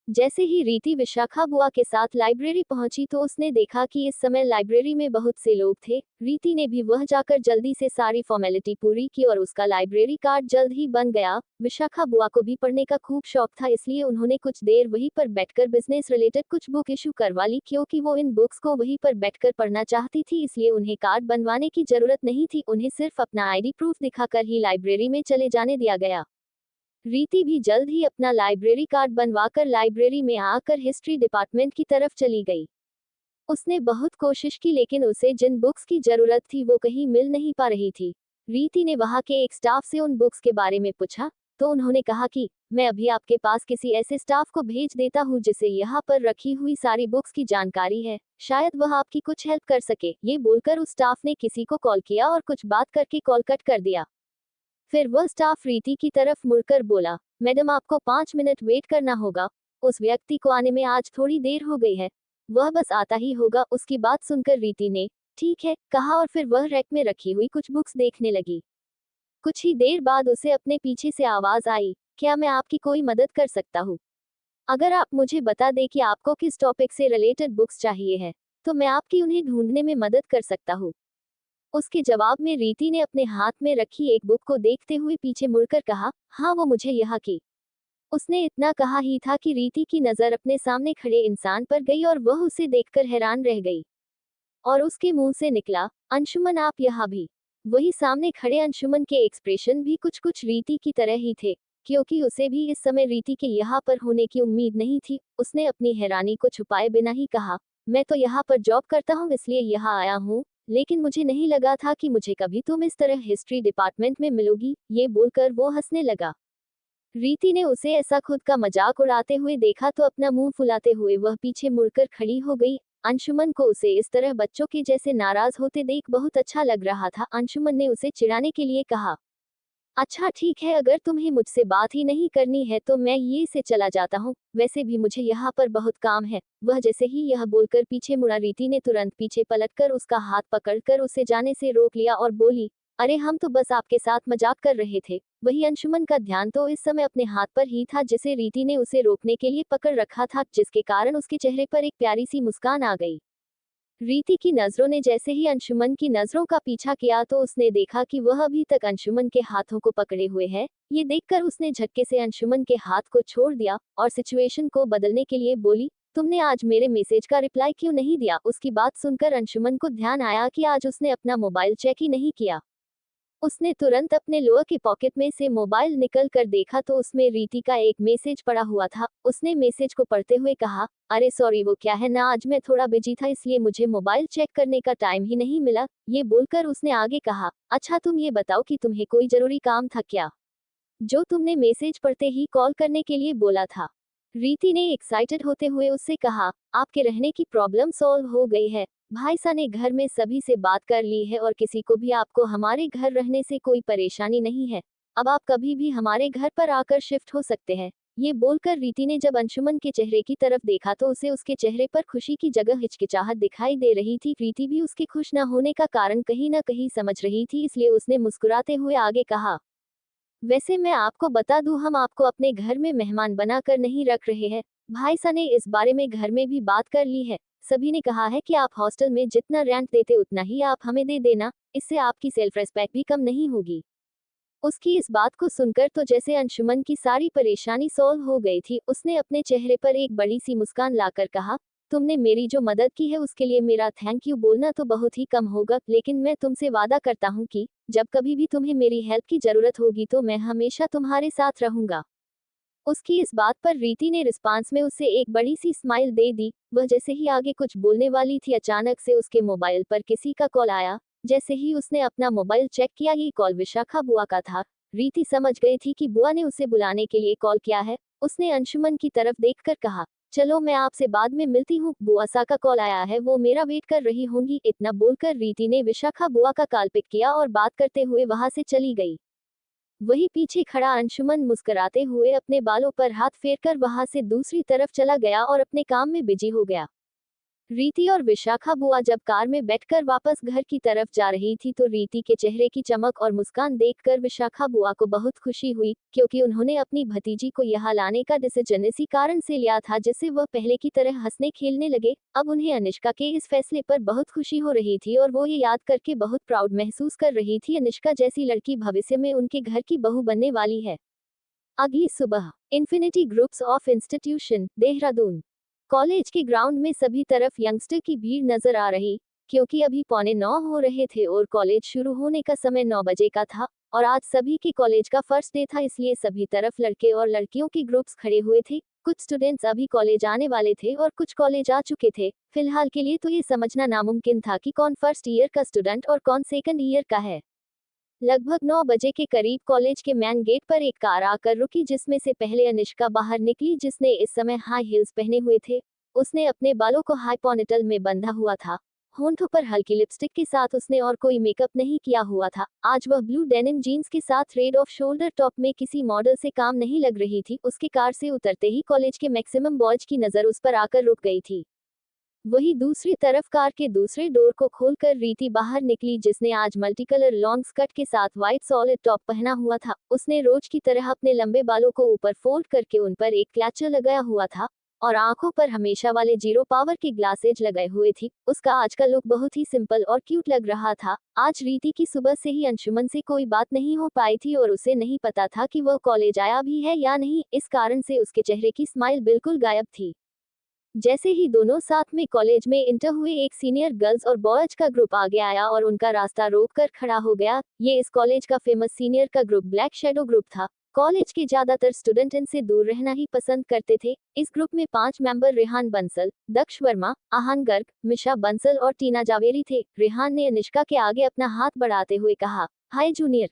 जैसे ही रीति विशाखा बुआ के साथ लाइब्रेरी पहुंची तो उसने देखा कि इस समय लाइब्रेरी में बहुत से लोग थे। रीति ने भी वह जाकर जल्दी से सारी फॉर्मेलिटी पूरी की और उसका लाइब्रेरी कार्ड जल्द ही बन गया। विशाखा बुआ को भी पढ़ने का खूब शौक था, इसलिए उन्होंने कुछ देर वहीं पर बैठकर बिजनेस रिलेटेड कुछ बुक इशू करवा ली क्योंकि वो इन बुक्स को वहीं पर बैठकर पढ़ना चाहती थी, इसलिए उन्हें कार्ड बनवाने की जरूरत नहीं थी। उन्हें सिर्फ अपना आईडी प्रूफ दिखाकर ही लाइब्रेरी में चले जाने दिया गया। रीति भी जल्द ही अपना लाइब्रेरी कार्ड बनवाकर लाइब्रेरी में आकर हिस्ट्री डिपार्टमेंट की तरफ चली गई। उसने बहुत कोशिश की लेकिन उसे जिन बुक्स की जरूरत थी वो कहीं मिल नहीं पा रही थी। रीति ने वहां के एक स्टाफ से उन बुक्स के बारे में पूछा, तो उन्होंने कहा कि मैं अभी आपके पास किसी ऐसे स्टाफ को भेज देता हूँ जिसे यहाँ पर रखी हुई सारी बुक्स की जानकारी है, शायद वह आपकी कुछ हेल्प कर सके। ये बोलकर उस स्टाफ ने किसी को कॉल किया और कुछ बात करके कॉल कट कर दिया। फिर वह स्टाफ रीति की तरफ मुड़कर बोला, मैडम आपको 5 मिनट वेट करना होगा, उस व्यक्ति को आने में आज थोड़ी देर हो गई है, वह बस आता ही होगा। उसकी बात सुनकर रीति ने ठीक है कहा और फिर वह रैक में रखी हुई कुछ बुक्स देखने लगी। कुछ ही देर बाद उसे अपने पीछे से आवाज आई, क्या मैं आपकी कोई मदद कर सकता हूँ? अगर आप मुझे बता दें कि आपको किस टॉपिक से रिलेटेड बुक्स चाहिए है, तो मैं आपकी उन्हें ढूंढने में मदद कर सकता हूँ। उसके जवाब में रीति ने अपने हाथ में रखी एक बुक को देखते हुए पीछे मुड़कर कहा, हाँ वो मुझे यहाँ की। उसने इतना कहा ही था कि रीति की नजर अपने सामने खड़े इंसान पर गई और वह उसे देखकर हैरान रह गई। और उसके मुंह से निकला, अंशुमन आप यहाँ भी। वही सामने खड़े अंशुमन के एक्सप्रेशन भी कुछ कुछ रीति की तरह ही थे, क्योंकि उसे भी इस समय रीति के यहाँ पर होने की उम्मीद नहीं थी। उसने अपनी हैरानी को छुपाए बिना ही कहा, मैं तो यहाँ पर जॉब करता हूँ इसलिए यहाँ आया हूँ, लेकिन मुझे नहीं लगा था कि मुझे कभी तुम इस तरह हिस्ट्री डिपार्टमेंट में मिलोगी। ये बोलकर वो हंसने लगा। रीति ने उसे ऐसा खुद का मजाक उड़ाते हुए देखा तो अपना मुंह फुलाते हुए वह पीछे मुड़कर खड़ी हो गई। अंशुमन को उसे इस तरह बच्चों के जैसे नाराज होते देख बहुत अच्छा लग रहा था। अंशुमन ने उसे चिढ़ाने के लिए कहा, अच्छा ठीक है, अगर तुम्हें मुझसे बात ही नहीं करनी है तो मैं ये से चला जाता हूँ, वैसे भी मुझे यहाँ पर बहुत काम है। वह जैसे ही यह बोलकर पीछे मुड़ा, रीति ने तुरंत पीछे पलटकर उसका हाथ पकड़कर उसे जाने से रोक लिया और बोली, अरे हम तो बस आपके साथ मजाक कर रहे थे। वही अंशुमन का ध्यान तो इस समय अपने हाथ पर ही था जिसे रीति ने उसे रोकने के लिए पकड़ रखा था, जिसके कारण उसके चेहरे पर एक प्यारी सी मुस्कान आ गई। रीति की नजरों ने जैसे ही अंशुमन की नजरों का पीछा किया तो उसने देखा कि वह अभी तक अंशुमन के हाथों को पकड़े हुए है। ये देखकर उसने झटके से अंशुमन के हाथ को छोड़ दिया और सिचुएशन को बदलने के लिए बोली, तुमने आज मेरे मैसेज का रिप्लाई क्यों नहीं दिया? उसकी बात सुनकर अंशुमन को ध्यान आया कि आज उसने अपना मोबाइल चेक ही नहीं किया। उसने तुरंत अपने लोअर के पॉकेट में से मोबाइल निकल कर देखा तो उसमें रीति का एक मैसेज पड़ा हुआ था। उसने मैसेज को पढ़ते हुए कहा, अरे सॉरी, वो क्या है ना, आज मैं थोड़ा बिजी था इसलिए मुझे मोबाइल चेक करने का टाइम ही नहीं मिला। ये बोलकर उसने आगे कहा, अच्छा तुम ये बताओ कि तुम्हें कोई जरूरी काम था क्या, जो तुमने मैसेज पढ़ते ही कॉल करने के लिए बोला था? रीति ने एक्साइटेड होते हुए उससे कहा, आपके रहने की प्रॉब्लम सॉल्व हो गई है। भाईसा ने घर में सभी से बात कर ली है और किसी को भी आपको हमारे घर रहने से कोई परेशानी नहीं है। अब आप कभी भी हमारे घर पर आकर शिफ्ट हो सकते हैं। ये बोलकर रीति ने जब अंशुमन के चेहरे की तरफ देखा तो उसे उसके चेहरे पर खुशी की जगह हिचकिचाहट दिखाई दे रही थी। रीति भी उसके खुश न होने का कारण कहीं न कहीं समझ रही थी, इसलिए उसने मुस्कुराते हुए आगे कहा, वैसे मैं आपको बता दूं, हम आपको अपने घर में मेहमान बनाकर नहीं रख रहे हैं। भाईसा ने इस बारे में घर में भी बात कर ली है। सभी ने कहा है कि आप हॉस्टल में जितना रेंट देते उतना ही आप हमें दे देना, इससे आपकी सेल्फ रिस्पेक्ट भी कम नहीं होगी। उसकी इस बात को सुनकर तो जैसे अंशुमन की सारी परेशानी सॉल्व हो गई थी। उसने अपने चेहरे पर एक बड़ी सी मुस्कान लाकर कहा, तुमने मेरी जो मदद की है उसके लिए मेरा थैंक यू बोलना तो बहुत ही कम होगा, लेकिन मैं तुमसे वादा करता हूँ कि जब कभी भी तुम्हें मेरी हेल्प की जरूरत होगी तो मैं हमेशा तुम्हारे साथ रहूंगा। उसकी इस बात पर रीति ने रिस्पांस में उसे एक बड़ी सी स्माइल दे दी। वह जैसे ही आगे कुछ बोलने वाली थी, अचानक से उसके मोबाइल पर किसी का कॉल आया। जैसे ही उसने अपना मोबाइल चेक किया, ये कॉल विशाखा बुआ का था। रीति समझ गई थी कि बुआ ने उसे बुलाने के लिए कॉल किया है। उसने अंशुमन की तरफ देखकर कहा, चलो मैं आपसे बाद में मिलती हूँ, बुआ सा का कॉल आया है, वो मेरा वेट कर रही होंगी। इतना बोलकर रीति ने विशाखा बुआ का कॉल पिक किया और बात करते हुए वहां से चली गई। वही पीछे खड़ा अंशुमन मुस्कुराते हुए अपने बालों पर हाथ फेरकर वहां से दूसरी तरफ चला गया और अपने काम में बिजी हो गया। रीति और विशाखा बुआ जब कार में बैठकर वापस घर की तरफ जा रही थी तो रीति के चेहरे की चमक और मुस्कान देखकर विशाखा बुआ को बहुत खुशी हुई, क्योंकि उन्होंने अपनी भतीजी को यहाँ लाने का डिसीजन इसी कारण से लिया था जिससे वह पहले की तरह हंसने खेलने लगे। अब उन्हें अनुष्का के इस फैसले पर बहुत खुशी हो रही थी और वो ये याद करके बहुत प्राउड महसूस कर रही थी, अनुष्का जैसी लड़की भविष्य में उनके घर की बहू बनने वाली है। अगली सुबह infinity groups of institution, Dehradun. College के ग्राउंड में सभी तरफ यंगस्टर की भीड़ नजर आ रही, क्योंकि अभी 8:45 हो रहे थे और कॉलेज शुरू होने का समय 9 बजे का था और आज सभी के कॉलेज का फर्स्ट डे था, इसलिए सभी तरफ लड़के और लड़कियों के ग्रुप्स खड़े हुए थे। कुछ स्टूडेंट्स अभी कॉलेज आने वाले थे और कुछ कॉलेज आ चुके थे। फिलहाल के लिए तो ये समझना नामुमकिन था कि कौन फर्स्ट ईयर का स्टूडेंट और कौन सेकंड ईयर का है। लगभग 9 बजे के करीब कॉलेज के मेन गेट पर एक कार आकर रुकी, जिसमें से पहले अनिष्का बाहर निकली, जिसने इस समय हाई हील्स पहने हुए थे। उसने अपने बालों को हाई पोनीटेल में बंधा हुआ था। होंठों पर हल्की लिपस्टिक के साथ उसने और कोई मेकअप नहीं किया हुआ था। आज वह ब्लू डेनिम जीन्स के साथ रेड ऑफ शोल्डर टॉप में किसी मॉडल से काम नहीं लग रही थी। उसके कार से उतरते ही कॉलेज के मैक्सिमम बॉयज की नजर उस पर आकर रुक गई थी। वहीं दूसरी तरफ कार के दूसरे डोर को खोलकर रीति बाहर निकली, जिसने आज मल्टी कलर लॉन्ग स्कर्ट के साथ व्हाइट सॉलिड टॉप पहना हुआ था। उसने रोज की तरह अपने लंबे बालों को ऊपर फोल्ड करके उन पर एक क्लचर लगाया हुआ था और आंखों पर हमेशा वाले जीरो पावर के ग्लासेज लगाए हुए थी। उसका आज का लुक बहुत ही सिंपल और क्यूट लग रहा था। आज रीति की सुबह से ही अंशुमन से कोई बात नहीं हो पाई थी और उसे नहीं पता था कि वह कॉलेज आया भी है या नहीं। इस कारण से उसके चेहरे की स्माइल बिल्कुल गायब थी। जैसे ही दोनों साथ में कॉलेज में इंटर हुए, एक सीनियर गर्ल्स और बॉयज का ग्रुप आगे आया और उनका रास्ता रोककर खड़ा हो गया। ये इस कॉलेज का फेमस सीनियर का ग्रुप ब्लैक शैडो ग्रुप था। कॉलेज के ज्यादातर स्टूडेंट इनसे दूर रहना ही पसंद करते थे। इस ग्रुप में 5 मेंबर रेहान बंसल, दक्ष वर्मा, आहान गर्ग, मिशा बंसल और टीना जावेरी थे। रेहान ने अनिष्का के आगे अपना हाथ बढ़ाते हुए कहा, हाय जूनियर,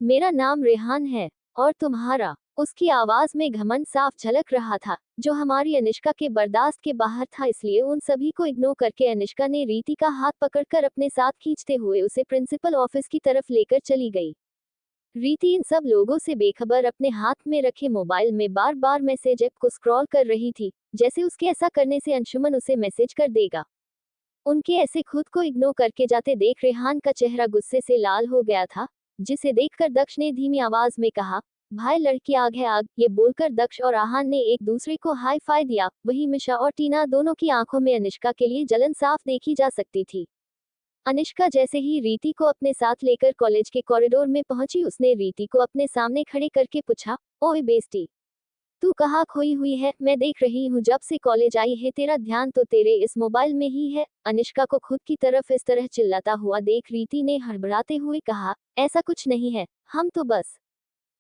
मेरा नाम रेहान है। और तुम्हारा? उसकी आवाज में घमंड साफ झलक रहा था, जो हमारी अनिष्का के बर्दाश्त के बाहर था। इसलिए उन सभी को इग्नोर करके अनिष्का ने रीति का हाथ पकड़कर अपने साथ खींचते हुए उसे प्रिंसिपल ऑफिस की तरफ लेकर चली गई। रीति इन सब लोगों से बेखबर अपने हाथ में रखे मोबाइल में बार बार मैसेज ऐप को स्क्रॉल कर रही थी, जैसे उसके ऐसा करने से अंशुमन उसे मैसेज कर देगा। उनके ऐसे खुद को इग्नोर करके जाते देख रेहान का चेहरा गुस्से से लाल हो गया था, जिसे देखकर दक्ष ने धीमी आवाज में कहा, भाई लड़की आग है आग। ये बोलकर दक्ष और आहान ने एक दूसरे को हाई फाई दिया। वहीं मिशा और टीना दोनों की आंखों में अनिष्का के लिए जलन साफ देखी जा सकती थी। अनिष्का जैसे ही रीति को अपने साथ लेकर कॉलेज के कॉरिडोर में पहुंची, उसने रीति को अपने सामने खड़े करके पूछा, ओए बेस्टी, तू कहाँ खोई हुई है? मैं देख रही हूँ जब से कॉलेज आई है तेरा ध्यान तो तेरे इस मोबाइल में ही है। अनिष्का को खुद की तरफ इस तरह चिल्लाता हुआ देख रीति ने हड़बड़ाते हुए कहा, ऐसा कुछ नहीं है, हम तो बस।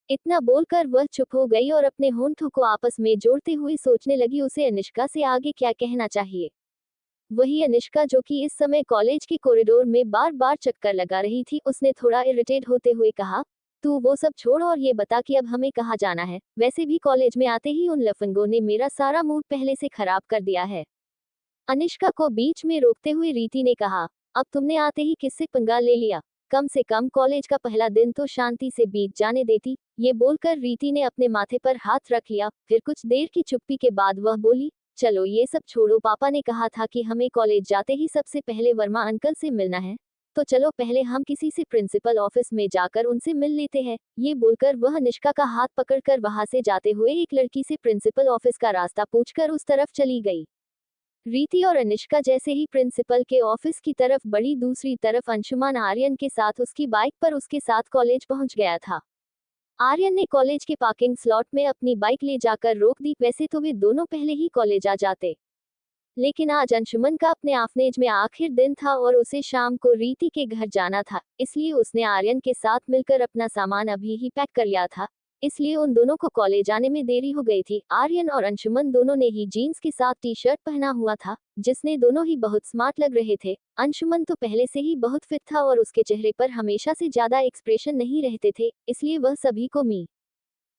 इतना बोलकर वह चुप हो गई और अपने होंठों को आपस में जोड़ते हुए सोचने लगी उसे अनिष्का से आगे क्या कहना चाहिए। वही अनिष्का, जो कि इस समय कॉलेज के कॉरिडोर में बार बार चक्कर लगा रही थी, उसने थोड़ा इरिटेट होते हुए कहा, तू वो सब छोड़ और ये बता कि अब हमें कहाँ जाना है? वैसे भी कॉलेज में आते ही उन लफंगों ने मेरा सारा मूड पहले से खराब कर दिया है। अनिष्का को बीच में रोकते हुए रीति ने कहा, अब तुमने आते ही किससे पंगा ले लिया? कम से कम कॉलेज का पहला दिन तो शांति से बीत जाने देती। ये बोलकर रीति ने अपने माथे पर हाथ रख लिया। फिर कुछ देर की चुप्पी के बाद वह बोली, चलो ये सब छोड़ो, पापा ने कहा था कि हमें कॉलेज जाते ही सबसे पहले वर्मा अंकल से मिलना है, तो चलो पहले हम किसी से प्रिंसिपल ऑफिस में जाकर उनसे मिल लेते हैं। ये बोलकर वह निष्का का हाथ पकड़कर वहां से जाते हुए एक लड़की से प्रिंसिपल ऑफिस का रास्ता पूछकर उस तरफ चली गई। रीति और अनिष्का जैसे ही प्रिंसिपल के ऑफिस की तरफ बढ़ी, दूसरी तरफ अंशुमान आर्यन के साथ उसकी बाइक पर उसके साथ कॉलेज पहुंच गया था। आर्यन ने कॉलेज के पार्किंग स्लॉट में अपनी बाइक ले जाकर रोक दी। वैसे तो वे दोनों पहले ही कॉलेज आ जाते, लेकिन आज अंशुमन का अपने ऑफनेज में आखिर दिन था और उसे शाम को रीति के घर जाना था, इसलिए उसने आर्यन के साथ मिलकर अपना सामान अभी ही पैक कर लिया था। इसलिए उन दोनों को कॉलेज आने में देरी हो गई थी। आर्यन और अंशुमन दोनों ने ही जीन्स के साथ टी शर्ट पहना हुआ था, जिसने दोनों ही बहुत स्मार्ट लग रहे थे। अंशुमन तो पहले से ही बहुत फिट था और उसके चेहरे पर हमेशा से ज्यादा एक्सप्रेशन नहीं रहते थे, इसलिए वह सभी को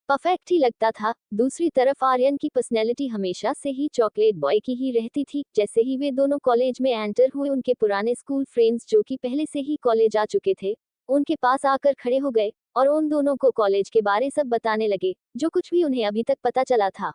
परफेक्ट ही लगता था। दूसरी तरफ आर्यन की पर्सनैलिटी हमेशा से ही चॉकलेट बॉय की ही रहती थी। जैसे ही वे दोनों कॉलेज में एंटर हुए, उनके पुराने स्कूल फ्रेंड्स जो कि पहले से ही कॉलेज आ चुके थे, उनके पास आकर खड़े हो गए और उन दोनों को कॉलेज के बारे सब बताने लगे, जो कुछ भी उन्हें अभी तक पता चला था।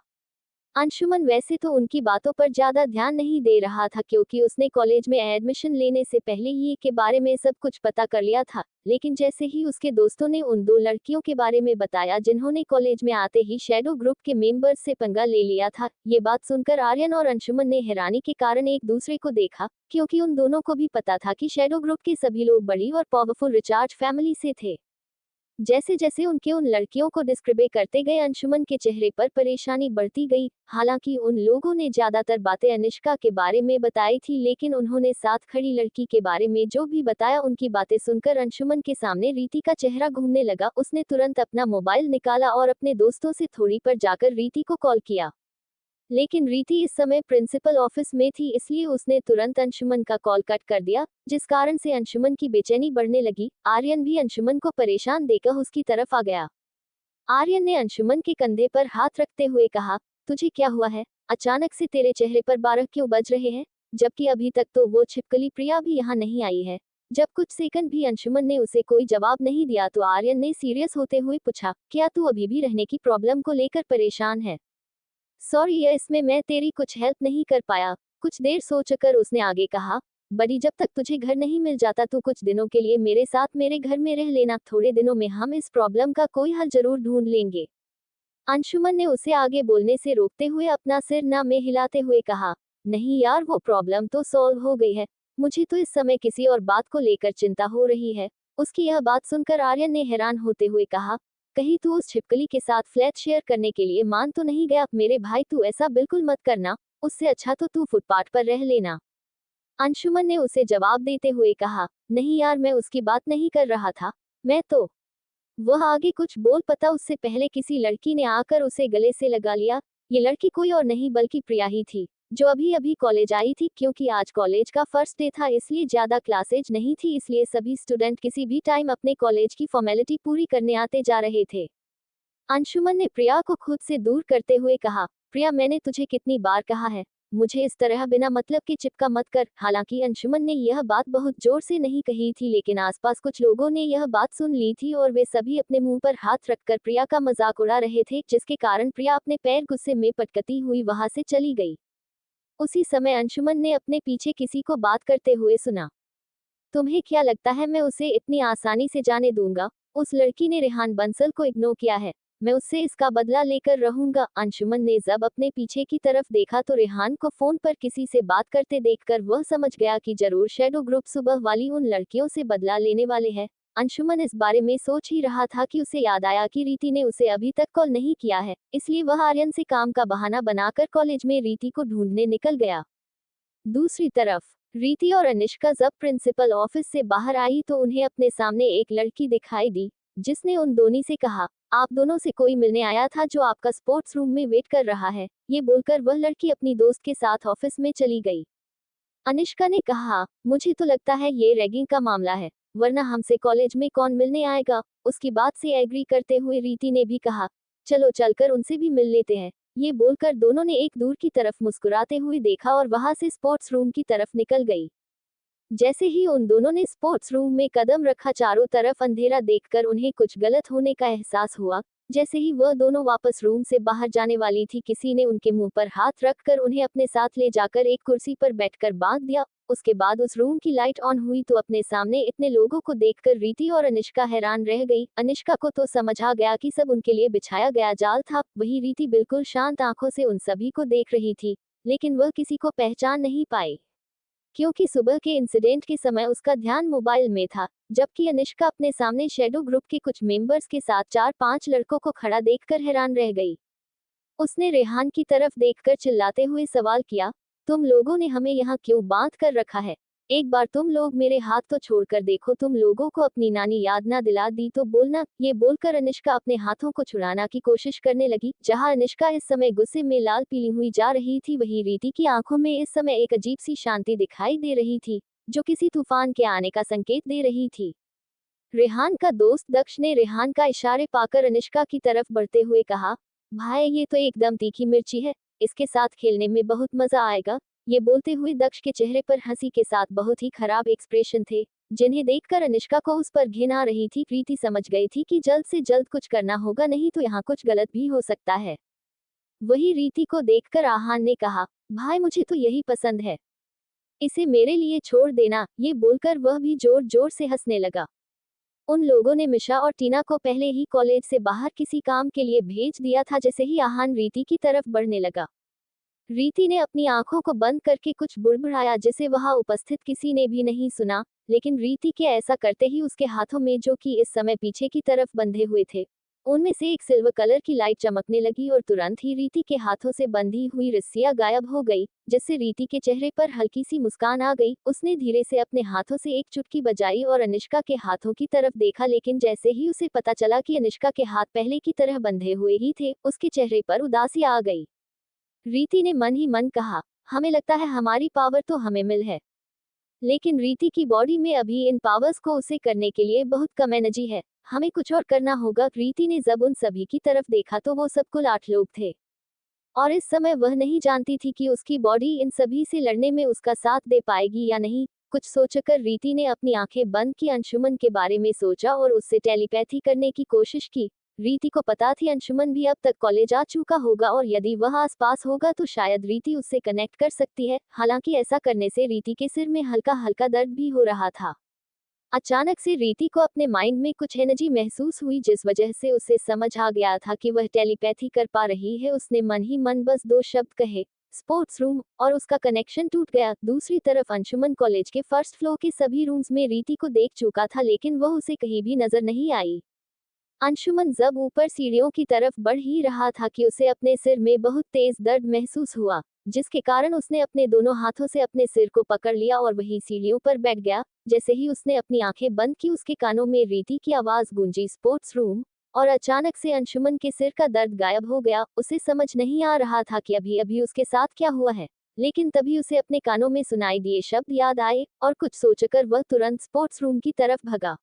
अंशुमन वैसे तो उनकी बातों पर ज्यादा ध्यान नहीं दे रहा था, क्योंकि उसने कॉलेज में एडमिशन लेने से पहले ये के बारे में सब कुछ पता कर लिया था। लेकिन जैसे ही उसके दोस्तों ने उन 2 लड़कियों के बारे में बताया जिन्होंने कॉलेज में आते ही शैडो ग्रुप के मेंबर्स से पंगा ले लिया था, ये बात सुनकर आर्यन और अंशुमन ने हैरानी के कारण एक दूसरे को देखा, क्योंकि उन दोनों को भी पता था कि शैडो ग्रुप के सभी लोग बड़ी और पावरफुल रिचार्ज फैमिली से थे। जैसे जैसे उनके उन लड़कियों को डिस्क्रिबे करते गए, अंशुमन के चेहरे पर परेशानी बढ़ती गई। हालांकि उन लोगों ने ज्यादातर बातें अनिष्का के बारे में बताई थी, लेकिन उन्होंने साथ खड़ी लड़की के बारे में जो भी बताया, उनकी बातें सुनकर अंशुमन के सामने रीति का चेहरा घूमने लगा। उसने तुरंत अपना मोबाइल निकाला और अपने दोस्तों से थोड़ी पर जाकर रीति को कॉल किया। लेकिन रीति इस समय प्रिंसिपल ऑफिस में थी, इसलिए उसने तुरंत अंशुमन का कॉल कट कर दिया, जिस कारण से अंशुमन की बेचैनी बढ़ने लगी। आर्यन भी अंशुमन को परेशान देखकर उसकी तरफ आ गया। आर्यन ने अंशुमन के कंधे पर हाथ रखते हुए कहा, तुझे क्या हुआ है? अचानक से तेरे चेहरे पर 12 क्यों बज रहे हैं? जबकि अभी तक तो वो छिपकली प्रिया भी यहाँ नहीं आई है। जब कुछ सेकंड भी अंशुमन ने उसे कोई जवाब नहीं दिया तो आर्यन ने सीरियस होते हुए पूछा, क्या तू अभी भी रहने की प्रॉब्लम को लेकर परेशान है? सॉरी, इसमें मैं तेरी कुछ हेल्प नहीं कर पाया। कुछ देर सोचकर उसने आगे कहा, बड़ी, जब तक तुझे घर नहीं मिल जाता तो कुछ दिनों के लिए मेरे साथ मेरे घर में रह लेना। थोड़े दिनों में हम इस प्रॉब्लम का कोई हल जरूर ढूंढ लेंगे। अंशुमन ने उसे आगे बोलने से रोकते हुए अपना सिर ना में हिलाते हुए कहा, नहीं यार, वो प्रॉब्लम तो सॉल्व हो गई है। मुझे तो इस समय किसी और बात को लेकर चिंता हो रही है। उसकी यह बात सुनकर आर्यन ने हैरान होते हुए कहा, कहीं तू उस छिपकली के साथ फ्लैट शेयर करने के लिए मान तो नहीं गया? मेरे भाई, तू ऐसा बिल्कुल मत करना। उससे अच्छा तो तू फुटपाथ पर रह लेना। अंशुमन ने उसे जवाब देते हुए कहा, नहीं यार, मैं उसकी बात नहीं कर रहा था। मैं तो। वह आगे कुछ बोल पता उससे पहले किसी लड़की ने आकर उसे गले से लगा लिया। ये लड़की कोई और नहीं बल्कि प्रिया ही थी, जो अभी अभी कॉलेज आई थी। क्योंकि आज कॉलेज का फर्स्ट डे था, इसलिए ज्यादा क्लासेज नहीं थी, इसलिए सभी स्टूडेंट किसी भी टाइम अपने कॉलेज की फॉर्मेलिटी पूरी करने आते जा रहे थे। अंशुमन ने प्रिया को खुद से दूर करते हुए कहा, प्रिया, मैंने तुझे कितनी बार कहा है, मुझे इस तरह बिना मतलब के चिपका मत कर। हालांकि अंशुमन ने यह बात बहुत जोर से नहीं कही थी, लेकिन आसपास कुछ लोगों ने यह बात सुन ली थी और वे सभी अपने मुंह पर हाथ रखकर प्रिया का मजाक उड़ा रहे थे, जिसके कारण प्रिया अपने पैर गुस्से में पटकती हुई वहां से चली गई। उसी समय अंशुमन ने अपने पीछे किसी को बात करते हुए सुना, तुम्हें क्या लगता है मैं उसे इतनी आसानी से जाने दूंगा? उस लड़की ने रेहान बंसल को इग्नोर किया है, मैं उससे इसका बदला लेकर रहूंगा। अंशुमन ने जब अपने पीछे की तरफ देखा तो रेहान को फोन पर किसी से बात करते देखकर वह समझ गया कि जरूर शैडो ग्रुप सुबह वाली उन लड़कियों से बदला लेने वाले हैं। अंशुमन इस बारे में सोच ही रहा था कि उसे याद आया कि रीति ने उसे अभी तक कॉल नहीं किया है, इसलिए वह आर्यन से काम का बहाना बनाकर कॉलेज में रीति को ढूंढने निकल गया। दूसरी तरफ रीति और अनिष्का जब प्रिंसिपल ऑफिस से बाहर आई तो उन्हें अपने सामने एक लड़की दिखाई दी, जिसने उन दोनों से कहा, आप दोनों से कोई मिलने आया था जो आपका स्पोर्ट्स रूम में वेट कर रहा है। ये बोलकर वह लड़की अपनी दोस्त के साथ ऑफिस में चली गई। अनिष्का ने कहा, मुझे तो लगता है ये रैगिंग का मामला है, वरना हमसे कॉलेज में कौन मिलने आएगा। उसकी बात से एग्री करते हुए रीति ने भी कहा, चलो चलकर उनसे भी मिल लेते हैं। ये बोलकर दोनों ने एक दूर की तरफ मुस्कुराते हुए देखा और वहां से स्पोर्ट्स रूम की तरफ निकल गई। जैसे ही उन दोनों ने स्पोर्ट्स रूम में कदम रखा, चारों तरफ अंधेरा देखकर उन्हें कुछ गलत होने का एहसास हुआ। जैसे ही वह दोनों वापस रूम से बाहर जाने वाली थी, किसी ने उनके मुंह पर हाथ रखकर उन्हें अपने साथ ले जाकर एक कुर्सी पर बैठकर बांध दिया। उसके बाद उस रूम की लाइट ऑन हुई तो अपने सामने इतने लोगों को देखकर रीति और अनिष्का हैरान रह गई। अनिष्का को तो समझ आ गया कि सब उनके लिए बिछाया गया जाल था, वही रीति बिल्कुल शांत आंखों से उन सभी को देख रही थी, लेकिन वह किसी को पहचान नहीं पाई, क्योंकि सुबह के इंसिडेंट के समय उसका ध्यान मोबाइल में था। जबकि अनिष्का अपने सामने शैडो ग्रुप के कुछ मेंबर्स के साथ 4-5 लड़कों को खड़ा देखकर हैरान रह गई। उसने रेहान की तरफ देखकर चिल्लाते हुए सवाल किया, तुम लोगों ने हमें यहाँ क्यों बांध कर रखा है? एक बार तुम लोग मेरे हाथ तो छोड़कर देखो, तुम लोगों को अपनी नानी याद ना दिला दी तो बोलना। ये बोलकर अनिष्का अपने हाथों को छुड़ाना की कोशिश करने लगी। जहाँ अनिष्का इस समय गुस्से में लाल पीली हुई जा रही थी, वही रीति की आंखों में इस समय एक अजीब सी शांति दिखाई दे रही थी, जो किसी तूफान के आने का संकेत दे रही थी। रेहान का दोस्त दक्ष ने रेहान का इशारे पाकर अनिष्का की तरफ बढ़ते हुए कहा, भाई, ये तो एकदम तीखी मिर्ची है, इसके साथ खेलने में बहुत मजा आएगा। ये बोलते हुए दक्ष के चेहरे पर हंसी के साथ बहुत ही खराब एक्सप्रेशन थे, जिन्हें देखकर अनिष्का को उस पर घिन आ रही थी। प्रीति समझ गई थी कि जल्द से जल्द कुछ करना होगा, नहीं तो यहाँ कुछ गलत भी हो सकता है। वही रीति को देखकर आहान ने कहा, भाई, मुझे तो यही पसंद है, इसे मेरे लिए छोड़ देना। ये बोलकर वह भी जोर जोर से हंसने लगा। उन लोगों ने मिशा और टीना को पहले ही कॉलेज से बाहर किसी काम के लिए भेज दिया था। जैसे ही आहान रीति की तरफ बढ़ने लगा, रीति ने अपनी आंखों को बंद करके कुछ बुड़बुड़ाया, जिसे वहां उपस्थित किसी ने भी नहीं सुना। लेकिन रीति के ऐसा करते ही उसके हाथों में, जो कि इस समय पीछे की तरफ बंधे हुए थे, उनमें से एक सिल्वर कलर की लाइट चमकने लगी और तुरंत ही रीति के हाथों से बंधी हुई रस्सियां गायब हो गई, जिससे रीति के चेहरे पर हल्की सी मुस्कान आ गई। उसने धीरे से अपने हाथों से एक चुटकी बजाई और अनिष्का के हाथों की तरफ देखा, लेकिन जैसे ही उसे पता चला कि अनिष्का के हाथ पहले की तरह बंधे हुए ही थे, उसके चेहरे पर उदासी आ गई। रीति ने मन ही मन कहा, हमें लगता है हमारी पावर तो हमें मिल है, लेकिन रीति की बॉडी में अभी इन पावर्स को उसे करने के लिए बहुत कम एनर्जी है। हमें कुछ और करना होगा। रीति ने जब उन सभी की तरफ देखा तो वो सब कुल 8 लोग थे, और इस समय वह नहीं जानती थी कि उसकी बॉडी इन सभी से लड़ने में उसका साथ दे पाएगी या नहीं। कुछ सोचकर रीति ने अपनी आंखें बंद की, अंशुमन के बारे में सोचा और उससे टेलीपैथी करने की कोशिश की। रीति को पता थी अंशुमन भी अब तक कॉलेज आ चुका होगा और यदि वह आसपास होगा तो शायद रीति उससे कनेक्ट कर सकती है। हालांकि ऐसा करने से रीति के सिर में हल्का हल्का दर्द भी हो रहा था। अचानक से रीति को अपने माइंड में कुछ एनर्जी महसूस हुई, जिस वजह से उसे समझ आ गया था कि वह टेलीपैथी कर पा रही है। उसने मन ही मन बस 2 शब्द कहे, स्पोर्ट्स रूम, और उसका कनेक्शन टूट गया। दूसरी तरफ अंशुमन कॉलेज के फर्स्ट फ्लोर के सभी रूम्स में रीति को देख चुका था, लेकिन वह उसे कहीं भी नजर नहीं आई। अंशुमन जब ऊपर सीढ़ियों की तरफ बढ़ ही रहा था कि उसे अपने सिर में बहुत तेज दर्द महसूस हुआ, जिसके कारण उसने अपने दोनों हाथों से अपने सिर को पकड़ लिया और वही सीढ़ियों पर बैठ गया। जैसे ही उसने अपनी आंखें बंद की, उसके कानों में रीति की आवाज गूंजी, स्पोर्ट्स रूम, और अचानक से अंशुमन के सिर का दर्द गायब हो गया। उसे समझ नहीं आ रहा था कि अभी अभी उसके साथ क्या हुआ है, लेकिन तभी उसे अपने कानों में सुनाई दिए शब्द याद आए और कुछ सोचकर वह तुरंत स्पोर्ट्स रूम की तरफ भगा।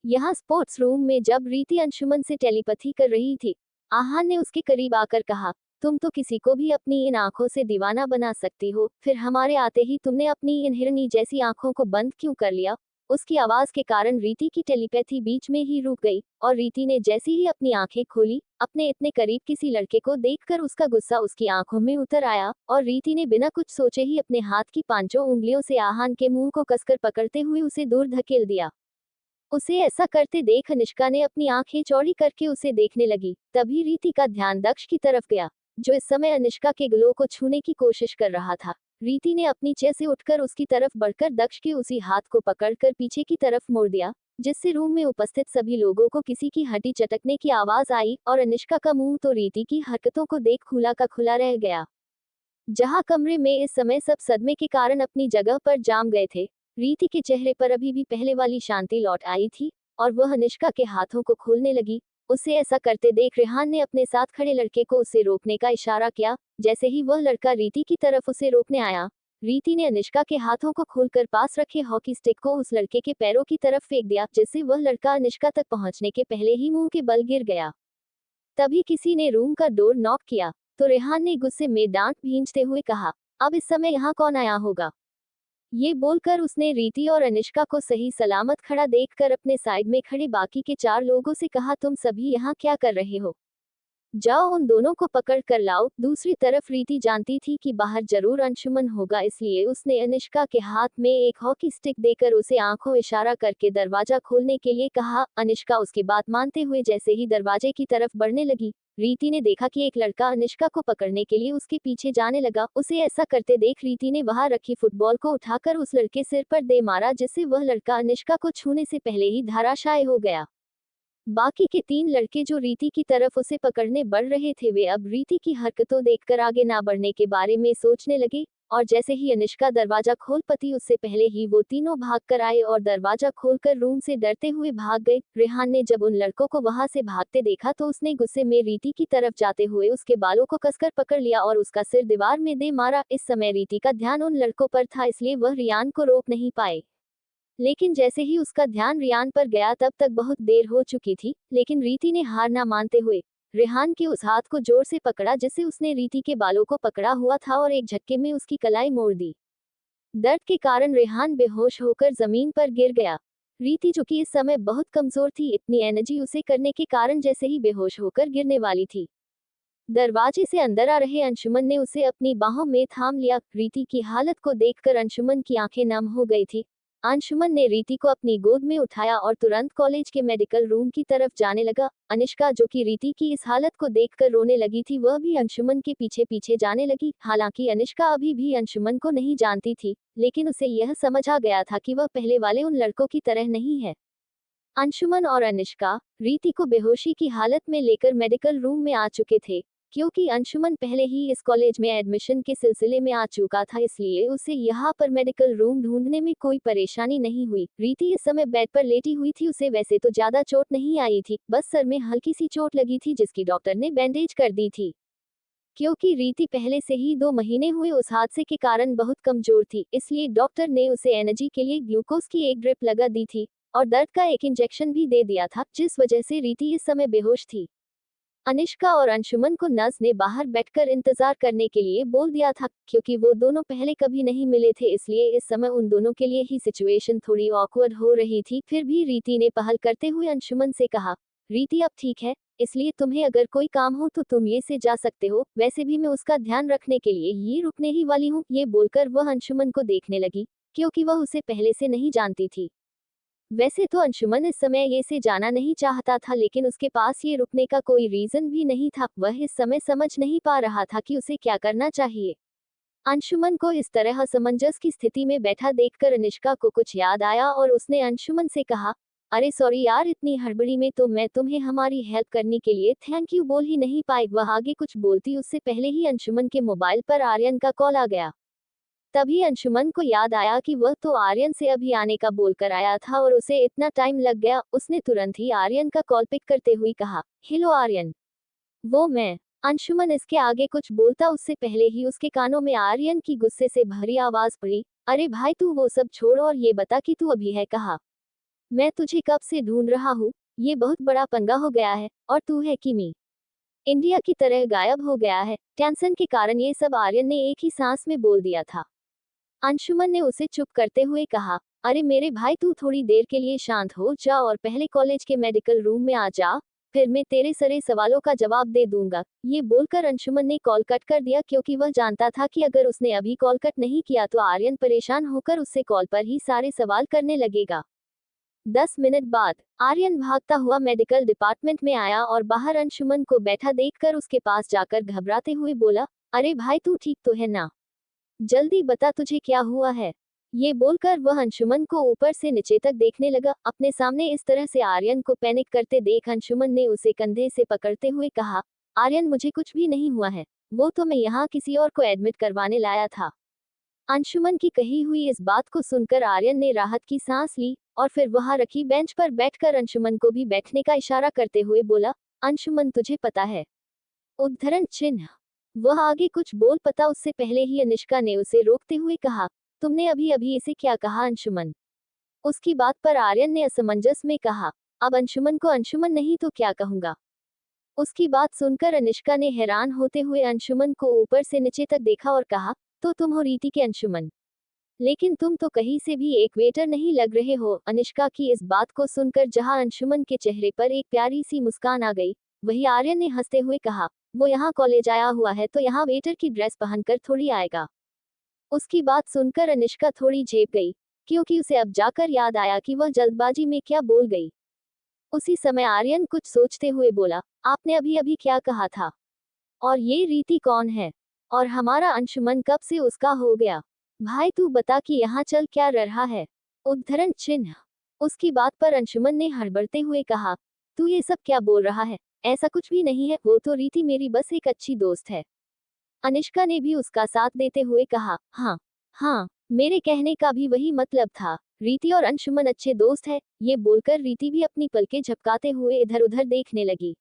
यहाँ स्पोर्ट्स रूम में जब रीति अंशुमन से टेलीपैथी कर रही थी, आहान ने उसके करीब आकर कहा, तुम तो किसी को भी अपनी इन आंखों से दीवाना बना सकती हो, फिर हमारे आते ही तुमने अपनी इन हिरनी जैसी आंखों को बंद क्यों कर लिया। उसकी आवाज के कारण रीति की टेलीपैथी बीच में ही रुक गई, और रीति ने जैसी ही अपनी आंखें खोली, अपने इतने करीब किसी लड़के को देखकर उसका गुस्सा उसकी आंखों में उतर आया, और रीति ने बिना कुछ सोचे ही अपने हाथ की 5 उंगलियों से आहान के मुंह को कसकर पकड़ते हुए उसे दूर धकेल दिया। उसे ऐसा करते देख अनिष्का ने अपनी आंखें चौड़ी करके उसे देखने लगी। तभी रीति का ध्यान दक्ष की तरफ गया, जो इस समय अनिष्का के गलों को छूने की कोशिश कर रहा था। रीति ने अपनी चेयर से उठकर उसकी तरफ बढ़कर दक्ष के उसी हाथ को पकड़कर पीछे की तरफ मोड़ दिया, जिससे रूम में उपस्थित सभी लोगों को किसी की हड्डी चटकने की आवाज आई, और अनिष्का का मुंह तो रीति की हरकतों को देख खुला का खुला रह गया। जहां कमरे में इस समय सब सदमे के कारण अपनी जगह पर जाम गए थे, रीति के चेहरे पर अभी भी पहले वाली शांति लौट आई थी, और वह अनिष्का के हाथों को खोलने लगी। उसे ऐसा करते देख रेहान ने अपने साथ खड़े लड़के को उसे रोकने का इशारा किया। जैसे ही वह लड़का रीति की तरफ उसे रोकने आया, रीति ने अनिष्का के हाथों को खोलकर पास रखे हॉकी स्टिक को उस लड़के के पैरों की तरफ फेंक दिया, जिससे वह लड़का अनिष्का तक पहुंचने के पहले ही मुंह के बल गिर गया। तभी किसी ने रूम का डोर नॉक किया, तो रेहान ने गुस्से में डांट भींचते हुए कहा, अब इस समय यहाँ कौन आया होगा। ये बोलकर उसने रीति और अनिष्का को सही सलामत खड़ा देखकर अपने साइड में खड़े बाकी के 4 लोगों से कहा, तुम सभी यहाँ क्या कर रहे हो, जाओ उन दोनों को पकड़ कर लाओ। दूसरी तरफ रीति जानती थी कि बाहर जरूर अंशुमन होगा, इसलिए उसने अनिष्का के हाथ में एक हॉकी स्टिक देकर उसे आंखों इशारा करके दरवाजा खोलने के लिए कहा। अनिष्का उसकी बात मानते हुए जैसे ही दरवाजे की तरफ बढ़ने लगी, रीति ने देखा कि एक लड़का अनिष्का को पकड़ने के लिए उसके पीछे जाने लगा। उसे ऐसा करते देख रीति ने वहां रखी फुटबॉल को उठाकर उस लड़के सिर पर दे मारा, जिससे वह लड़का अनिष्का को छूने से पहले ही धराशायी हो गया। बाकी के 3 लड़के जो रीति की तरफ उसे पकड़ने बढ़ रहे थे, वे अब रीति की हरकतों देखकर आगे ना बढ़ने के बारे में सोचने लगे, और जैसे ही अनिष्का दरवाजा खोल पाती उससे पहले ही वो तीनों भाग कर आए और दरवाजा खोलकर रूम से डरते हुए भाग गए। रेहान ने जब उन लड़कों को वहां से भागते देखा तो उसने गुस्से में रीति की तरफ जाते हुए उसके बालों को कसकर पकड़ लिया और उसका सिर दीवार में दे मारा। इस समय रीति का ध्यान उन लड़कों पर था, इसलिए वह रियान को रोक नहीं पाए, लेकिन जैसे ही उसका ध्यान रियान पर गया तब तक बहुत देर हो चुकी थी। लेकिन रीति ने हार ना मानते हुए रेहान के उस हाथ को जोर से पकड़ा जिससे उसने रीति के बालों को पकड़ा हुआ था, और एक झटके में उसकी कलाई मोड़ दी। दर्द के कारण रेहान बेहोश होकर जमीन पर गिर गया। रीति, जो कि इस समय बहुत कमजोर थी, इतनी एनर्जी उसे करने के कारण जैसे ही बेहोश होकर गिरने वाली थी, दरवाजे से अंदर आ रहे अंशुमन ने उसे अपनी बाहों में थाम लिया। रीति की हालत को देखकर अंशुमन की आंखें नम हो गई थी। अंशुमन ने रीति को अपनी गोद में उठाया और तुरंत कॉलेज के मेडिकल रूम की तरफ जाने लगा। अनिष्का, जो कि रीति की इस हालत को देखकर रोने लगी थी, वह भी अंशुमन के पीछे पीछे जाने लगी। हालांकि अनिष्का अभी भी अंशुमन को नहीं जानती थी, लेकिन उसे यह समझ आ गया था कि वह पहले वाले उन लड़कों की तरह नहीं है। अंशुमन और अनिष्का रीति को बेहोशी की हालत में लेकर मेडिकल रूम में आ चुके थे। क्योंकि अंशुमन पहले ही इस कॉलेज में एडमिशन के सिलसिले में आ चुका था, इसलिए उसे यहाँ पर मेडिकल रूम ढूंढने में कोई परेशानी नहीं हुई। रीति इस समय बेड पर लेटी हुई थी। उसे वैसे तो ज्यादा चोट नहीं आई थी, बस सर में हल्की सी चोट लगी थी जिसकी डॉक्टर ने बैंडेज कर दी थी। क्योंकि रीति पहले से ही 2 महीने हुए उस हादसे के कारण बहुत कमजोर थी, इसलिए डॉक्टर ने उसे एनर्जी के लिए ग्लूकोज की एक ड्रिप लगा दी थी और दर्द का एक इंजेक्शन भी दे दिया था, जिस वजह से रीति इस समय बेहोश थी। अनिष्का और अंशुमन को नर्स ने बाहर बैठकर इंतजार करने के लिए बोल दिया था, क्योंकि वो दोनों पहले कभी नहीं मिले थे, इसलिए इस समय उन दोनों के लिए ही सिचुएशन थोड़ी ऑकवर्ड हो रही थी। फिर भी रीति ने पहल करते हुए अंशुमन से कहा, रीति अब ठीक है, इसलिए तुम्हें अगर कोई काम हो तो तुम ये से जा सकते हो, वैसे भी मैं उसका ध्यान रखने के लिए ये रुकने ही वाली हूँ। ये बोलकर वह अंशुमन को देखने लगी, क्योंकि वह उसे पहले से नहीं जानती थी। वैसे तो अंशुमन इस समय ये से जाना नहीं चाहता था, लेकिन उसके पास ये रुकने का कोई रीजन भी नहीं था। वह इस समय समझ नहीं पा रहा था कि उसे क्या करना चाहिए। अंशुमन को इस तरह असमंजस की स्थिति में बैठा देखकर अनिष्का को कुछ याद आया और उसने अंशुमन से कहा, अरे सॉरी यार, इतनी हड़बड़ी में तो मैं तुम्हें हमारी हेल्प करने के लिए थैंक यू बोल ही नहीं पाई। वह आगे कुछ बोलती उससे पहले ही अंशुमन के मोबाइल पर आर्यन का कॉल आ गया। तभी अंशुमन को याद आया कि वह तो आर्यन से अभी आने का बोलकर आया था और उसे इतना टाइम लग गया। उसने तुरंत ही आर्यन का कॉल पिक करते हुए कहा, हेलो आर्यन। वो मैं। अंशुमन इसके आगे कुछ बोलता उससे पहले ही उसके कानों में आर्यन की गुस्से से भरी आवाज पड़ी, अरे भाई तू वो सब छोड़ और ये बता कि तू अभी है कहाँ। मैं तुझे कब से ढूंढ रहा हूँ। ये बहुत बड़ा पंगा हो गया है और तू है किमी इंडिया की तरह गायब हो गया है। टेंशन के कारण ये सब आर्यन ने एक ही सांस में बोल दिया था। अंशुमन ने उसे चुप करते हुए कहा, अरे मेरे भाई तू थोड़ी देर के लिए शांत हो जा और पहले कॉलेज के मेडिकल रूम में आ जा, फिर मैं तेरे सारे सवालों का जवाब दे दूंगा। ये बोलकर अंशुमन ने कॉल कट कर दिया, क्योंकि वह जानता था कि अगर उसने अभी कॉल कट नहीं किया तो आर्यन परेशान होकर उससे कॉल पर ही सारे सवाल करने लगेगा। 10 मिनट बाद आर्यन भागता हुआ मेडिकल डिपार्टमेंट में आया और बाहर अंशुमन को बैठा देखकर उसके पास जाकर घबराते हुए बोला, अरे भाई तू ठीक तो है ना, जल्दी बता तुझे क्या हुआ है। ये बोलकर वह अंशुमन को ऊपर से नीचे तक देखने लगा। अपने सामने इस तरह से आर्यन को पैनिक करते देख अंशुमन ने उसे कंधे से पकड़ते हुए कहा, आर्यन मुझे कुछ भी नहीं हुआ है, वो तो मैं यहाँ किसी और को एडमिट करवाने लाया था। अंशुमन की कही हुई इस बात को सुनकर आर्यन ने राहत की सांस ली और फिर वहां रखी बेंच पर बैठकर अंशुमन को भी बैठने का इशारा करते हुए बोला, अंशुमन तुझे पता है। उद्धरण चिन्ह। वह आगे कुछ बोल पता उससे पहले ही अनिष्का ने उसे रोकते हुए कहा, तुमने अभी अभी इसे क्या कहा अंशुमन। उसकी बात पर आर्यन ने असमंजस में कहा, अब अंशुमन को अंशुमन नहीं तो क्या कहूंगा। उसकी बात सुनकर अनिष्का ने हैरान होते हुए अंशुमन को ऊपर से नीचे तक देखा और कहा, तो तुम हो रीति के अंशुमन, लेकिन तुम तो कहीं से भी एक वेटर नहीं लग रहे हो। अनिष्का की इस बात को सुनकर जहां अंशुमन के चेहरे पर एक प्यारी सी मुस्कान आ गई, वही आर्यन ने हंसते हुए कहा, वो यहाँ कॉलेज आया हुआ है तो यहाँ वेटर की ड्रेस पहनकर थोड़ी आएगा। उसकी बात सुनकर अनिष्का थोड़ी झेप गई, क्योंकि उसे अब जाकर याद आया कि वह जल्दबाजी में क्या बोल गई। उसी समय आर्यन कुछ सोचते हुए बोला, आपने अभी अभी क्या कहा था, और ये रीति कौन है, और हमारा अंशुमन कब से उसका हो गया। भाई तू बता कि यहाँ चल क्या रहा है। उद्धरण चिन्ह। उसकी बात पर अंशुमन ने हड़बड़ते हुए कहा, तू ये सब क्या बोल रहा है, ऐसा कुछ भी नहीं है, वो तो रीति मेरी बस एक अच्छी दोस्त है। अनिष्का ने भी उसका साथ देते हुए कहा, हाँ हाँ, मेरे कहने का भी वही मतलब था, रीति और अंशुमन अच्छे दोस्त है। ये बोलकर रीति भी अपनी पलकें झपकाते हुए इधर उधर देखने लगी।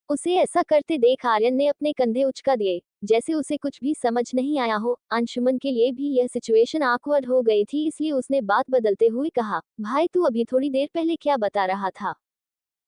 उसे ऐसा करते देख आर्यन ने अपने कंधे उचका दिए, जैसे उसे कुछ भी समझ नहीं आया हो। अंशुमन के लिए भी यह सिचुएशन ऑकवर्ड हो गई थी, इसलिए उसने बात बदलते हुए कहा, भाई तू अभी थोड़ी देर पहले क्या बता रहा था।